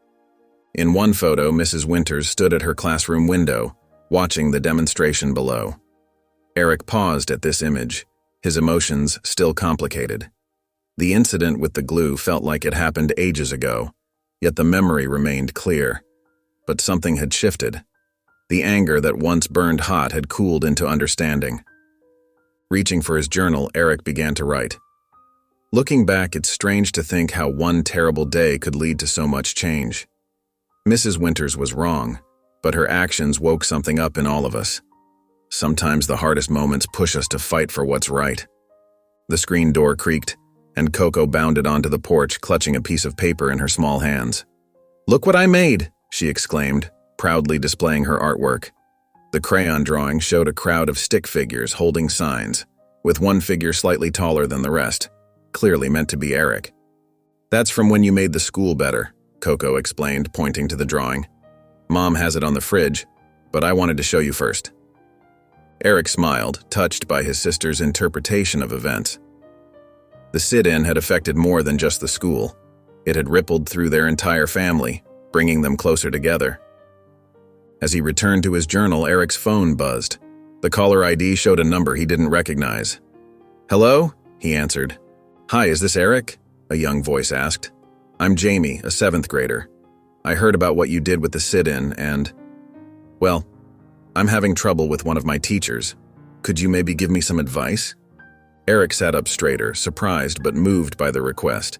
In one photo, Mrs. Winters stood at her classroom window, watching the demonstration below. Eric paused at this image, his emotions still complicated. The incident with the glue felt like it happened ages ago, yet the memory remained clear. But something had shifted. The anger that once burned hot had cooled into understanding. Reaching for his journal, Eric began to write. Looking back, it's strange to think how one terrible day could lead to so much change. Mrs. Winters was wrong, but her actions woke something up in all of us. Sometimes the hardest moments push us to fight for what's right. The screen door creaked, and Coco bounded onto the porch, clutching a piece of paper in her small hands. "Look what I made!" she exclaimed, proudly displaying her artwork. The crayon drawing showed a crowd of stick figures holding signs, with one figure slightly taller than the rest, clearly meant to be Eric. "That's from when you made the school better," Coco explained, pointing to the drawing. "Mom has it on the fridge, but I wanted to show you first." Eric smiled, touched by his sister's interpretation of events. The sit-in had affected more than just the school. It had rippled through their entire family, bringing them closer together. As he returned to his journal, Eric's phone buzzed. The caller ID showed a number he didn't recognize. "Hello?" he answered. "Hi, is this Eric?" a young voice asked. "I'm Jamie, a 7th grader. I heard about what you did with the sit-in and, well, I'm having trouble with one of my teachers. Could you maybe give me some advice?" Eric sat up straighter, surprised but moved by the request.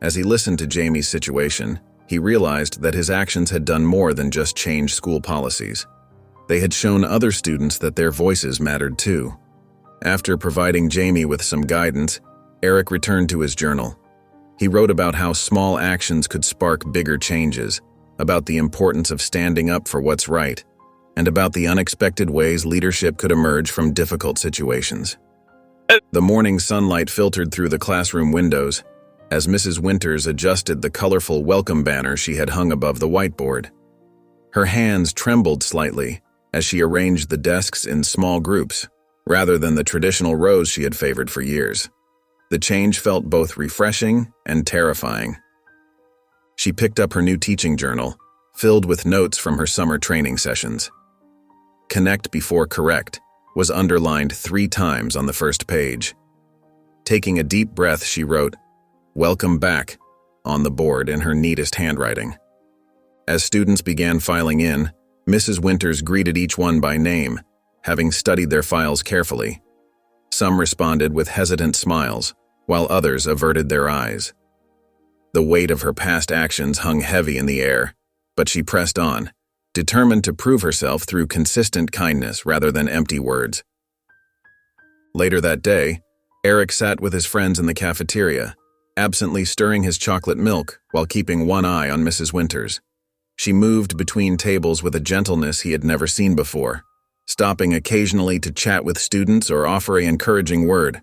As he listened to Jamie's situation, he realized that his actions had done more than just change school policies. They had shown other students that their voices mattered too. After providing Jamie with some guidance, Eric returned to his journal. He wrote about how small actions could spark bigger changes, about the importance of standing up for what's right, and about the unexpected ways leadership could emerge from difficult situations. The morning sunlight filtered through the classroom windows as Mrs. Winters adjusted the colorful welcome banner she had hung above the whiteboard. Her hands trembled slightly as she arranged the desks in small groups, rather than the traditional rows she had favored for years. The change felt both refreshing and terrifying. She picked up her new teaching journal, filled with notes from her summer training sessions. "Connect before correct" was underlined 3 times on the first page. Taking a deep breath, she wrote, "Welcome back," on the board in her neatest handwriting. As students began filing in, Mrs. Winters greeted each one by name, having studied their files carefully. Some responded with hesitant smiles, while others averted their eyes. The weight of her past actions hung heavy in the air, but she pressed on, determined to prove herself through consistent kindness rather than empty words. Later that day, Eric sat with his friends in the cafeteria, absently stirring his chocolate milk while keeping one eye on Mrs. Winters. She moved between tables with a gentleness he had never seen before, stopping occasionally to chat with students or offer an encouraging word.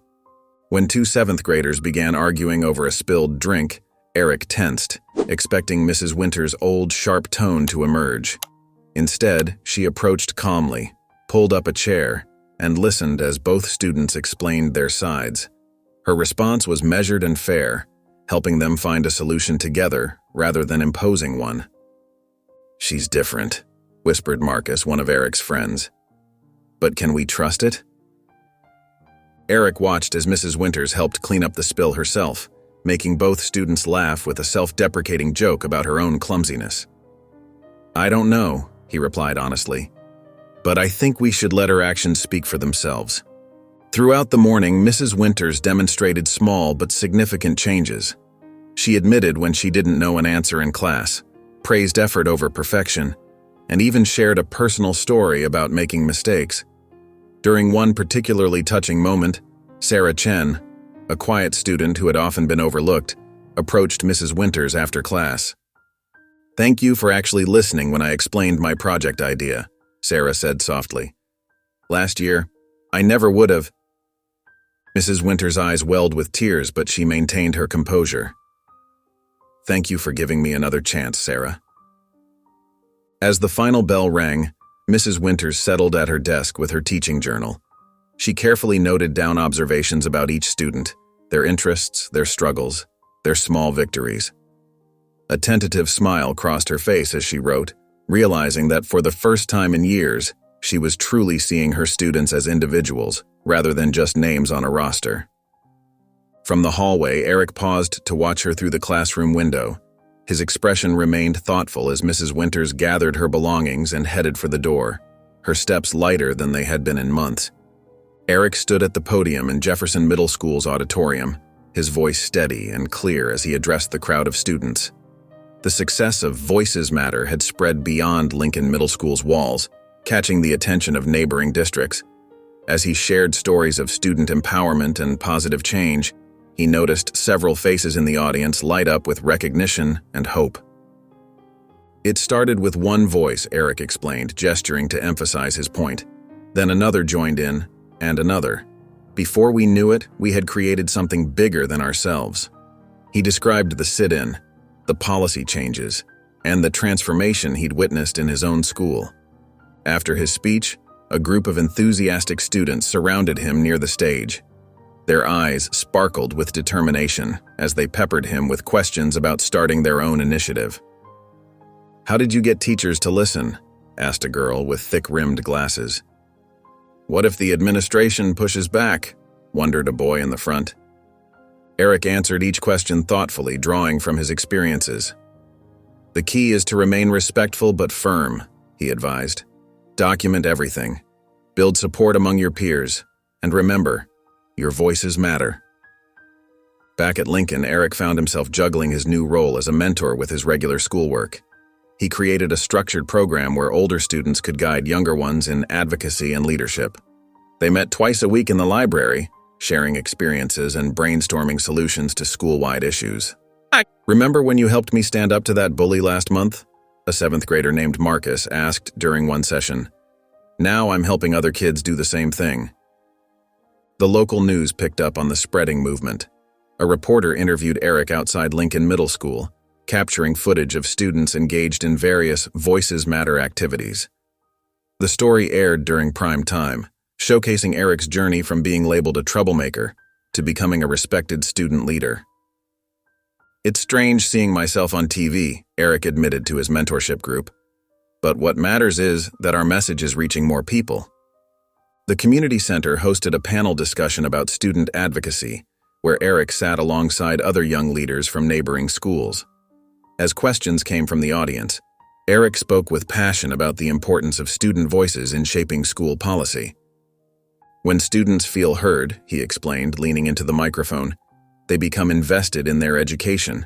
When 2 7th graders began arguing over a spilled drink, Eric tensed, expecting Mrs. Winters' old, sharp tone to emerge. Instead, she approached calmly, pulled up a chair, and listened as both students explained their sides. Her response was measured and fair, helping them find a solution together rather than imposing one. "She's different," whispered Marcus, one of Eric's friends. "But can we trust it?" Eric watched as Mrs. Winters helped clean up the spill herself, making both students laugh with a self-deprecating joke about her own clumsiness. "I don't know," he replied honestly, "but I think we should let her actions speak for themselves." Throughout the morning, Mrs. Winters demonstrated small but significant changes. She admitted when she didn't know an answer in class, praised effort over perfection, and even shared a personal story about making mistakes. During one particularly touching moment, Sarah Chen, a quiet student who had often been overlooked, approached Mrs. Winters after class. "Thank you for actually listening when I explained my project idea," Sarah said softly. "Last year, I never would have." Mrs. Winters' eyes welled with tears, but she maintained her composure. "Thank you for giving me another chance, Sarah." As the final bell rang, Mrs. Winters settled at her desk with her teaching journal. She carefully noted down observations about each student, their interests, their struggles, their small victories. A tentative smile crossed her face as she wrote, realizing that for the first time in years, she was truly seeing her students as individuals, rather than just names on a roster. From the hallway, Eric paused to watch her through the classroom window. His expression remained thoughtful as Mrs. Winters gathered her belongings and headed for the door, her steps lighter than they had been in months. Eric stood at the podium in Jefferson Middle School's auditorium, his voice steady and clear as he addressed the crowd of students. The success of Voices Matter had spread beyond Lincoln Middle School's walls, catching the attention of neighboring districts. As he shared stories of student empowerment and positive change, he noticed several faces in the audience light up with recognition and hope. "It started with one voice," Eric explained, gesturing to emphasize his point. "Then another joined in, and another. Before we knew it, we had created something bigger than ourselves." He described the sit-in, the policy changes, and the transformation he'd witnessed in his own school. After his speech, a group of enthusiastic students surrounded him near the stage. Their eyes sparkled with determination as they peppered him with questions about starting their own initiative. "How did you get teachers to listen?" asked a girl with thick-rimmed glasses. "What if the administration pushes back?" wondered a boy in the front. Eric answered each question thoughtfully, drawing from his experiences. "The key is to remain respectful but firm," he advised. "Document everything. Build support among your peers. And remember, your voices matter." Back at Lincoln, Eric found himself juggling his new role as a mentor with his regular schoolwork. He created a structured program where older students could guide younger ones in advocacy and leadership. They met twice a week in the library, sharing experiences and brainstorming solutions to school-wide issues. "Remember when you helped me stand up to that bully last month?" a seventh grader named Marcus asked during one session. "Now I'm helping other kids do the same thing." The local news picked up on the spreading movement. A reporter interviewed Eric outside Lincoln Middle School, capturing footage of students engaged in various Voices Matter activities. The story aired during prime time, showcasing Eric's journey from being labeled a troublemaker to becoming a respected student leader. "It's strange seeing myself on TV," Eric admitted to his mentorship group. "But what matters is that our message is reaching more people." The community center hosted a panel discussion about student advocacy, where Eric sat alongside other young leaders from neighboring schools. As questions came from the audience, Eric spoke with passion about the importance of student voices in shaping school policy. "When students feel heard," he explained, leaning into the microphone, "they become invested in their education.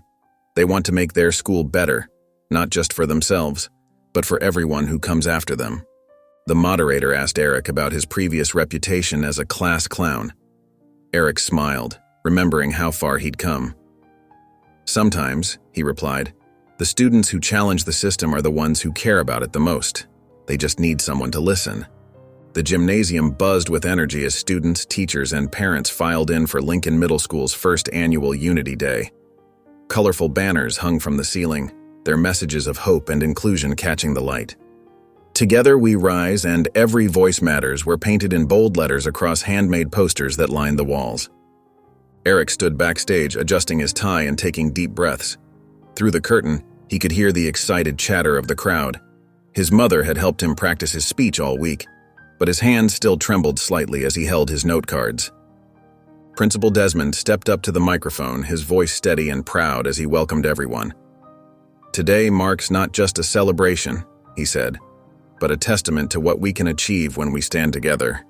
They want to make their school better, not just for themselves, but for everyone who comes after them." The moderator asked Eric about his previous reputation as a class clown. Eric smiled, remembering how far he'd come. "Sometimes," he replied, "the students who challenge the system are the ones who care about it the most. They just need someone to listen." The gymnasium buzzed with energy as students, teachers, and parents filed in for Lincoln Middle School's first annual Unity Day. Colorful banners hung from the ceiling, their messages of hope and inclusion catching the light. "Together we rise" and "Every voice matters" were painted in bold letters across handmade posters that lined the walls. Eric stood backstage, adjusting his tie and taking deep breaths. Through the curtain, he could hear the excited chatter of the crowd. His mother had helped him practice his speech all week, but his hands still trembled slightly as he held his note cards. Principal Desmond stepped up to the microphone, his voice steady and proud as he welcomed everyone. "Today marks not just a celebration," he said, "but a testament to what we can achieve when we stand together."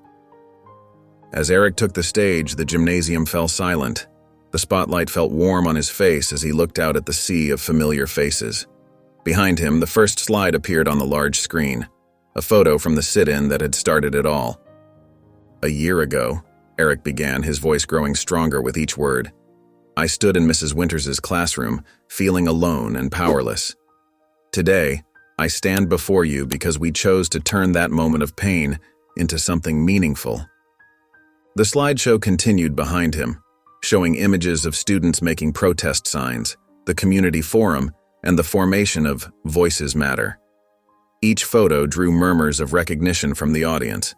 As Eric took the stage, the gymnasium fell silent. The spotlight felt warm on his face as he looked out at the sea of familiar faces. Behind him, the first slide appeared on the large screen, a photo from the sit-in that had started it all. "A year ago," Eric began, his voice growing stronger with each word, "I stood in Mrs. Winters's classroom, feeling alone and powerless. Today, I stand before you because we chose to turn that moment of pain into something meaningful." The slideshow continued behind him, showing images of students making protest signs, the community forum, and the formation of Voices Matter. Each photo drew murmurs of recognition from the audience.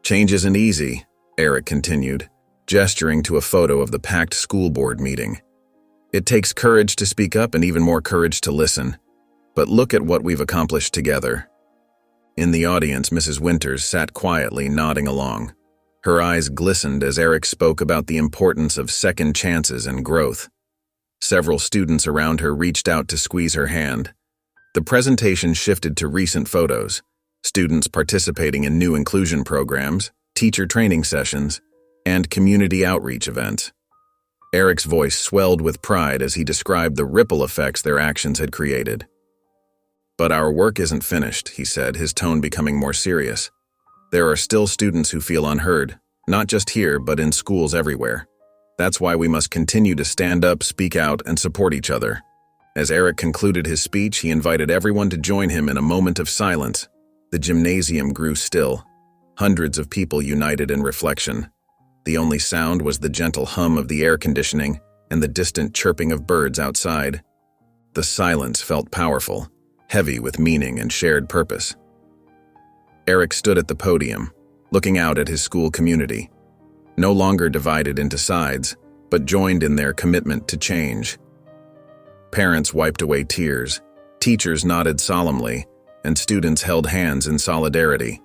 "Change isn't easy," Eric continued, gesturing to a photo of the packed school board meeting. "It takes courage to speak up and even more courage to listen. But look at what we've accomplished together." In the audience, Mrs. Winters sat quietly, nodding along. Her eyes glistened as Eric spoke about the importance of second chances and growth. Several students around her reached out to squeeze her hand. The presentation shifted to recent photos, students participating in new inclusion programs, teacher training sessions, and community outreach events. Eric's voice swelled with pride as he described the ripple effects their actions had created. "But our work isn't finished," he said, his tone becoming more serious. "There are still students who feel unheard, not just here, but in schools everywhere. That's why we must continue to stand up, speak out, and support each other." As Eric concluded his speech, he invited everyone to join him in a moment of silence. The gymnasium grew still. Hundreds of people united in reflection. The only sound was the gentle hum of the air conditioning and the distant chirping of birds outside. The silence felt powerful, heavy with meaning and shared purpose. Eric stood at the podium, looking out at his school community, no longer divided into sides, but joined in their commitment to change. Parents wiped away tears, teachers nodded solemnly, and students held hands in solidarity.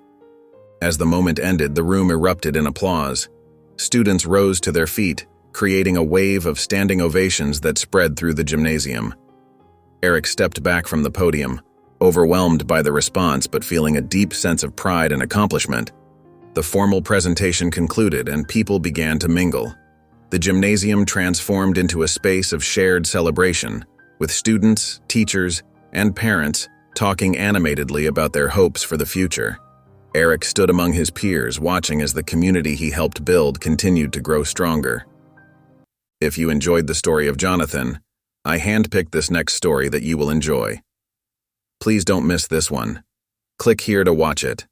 As the moment ended, the room erupted in applause. Students rose to their feet, creating a wave of standing ovations that spread through the gymnasium. Eric stepped back from the podium, overwhelmed by the response but feeling a deep sense of pride and accomplishment. The formal presentation concluded and people began to mingle. The gymnasium transformed into a space of shared celebration, with students, teachers, and parents talking animatedly about their hopes for the future. Eric stood among his peers, watching as the community he helped build continued to grow stronger. If you enjoyed the story of Jonathan, I handpicked this next story that you will enjoy. Please don't miss this one. Click here to watch it.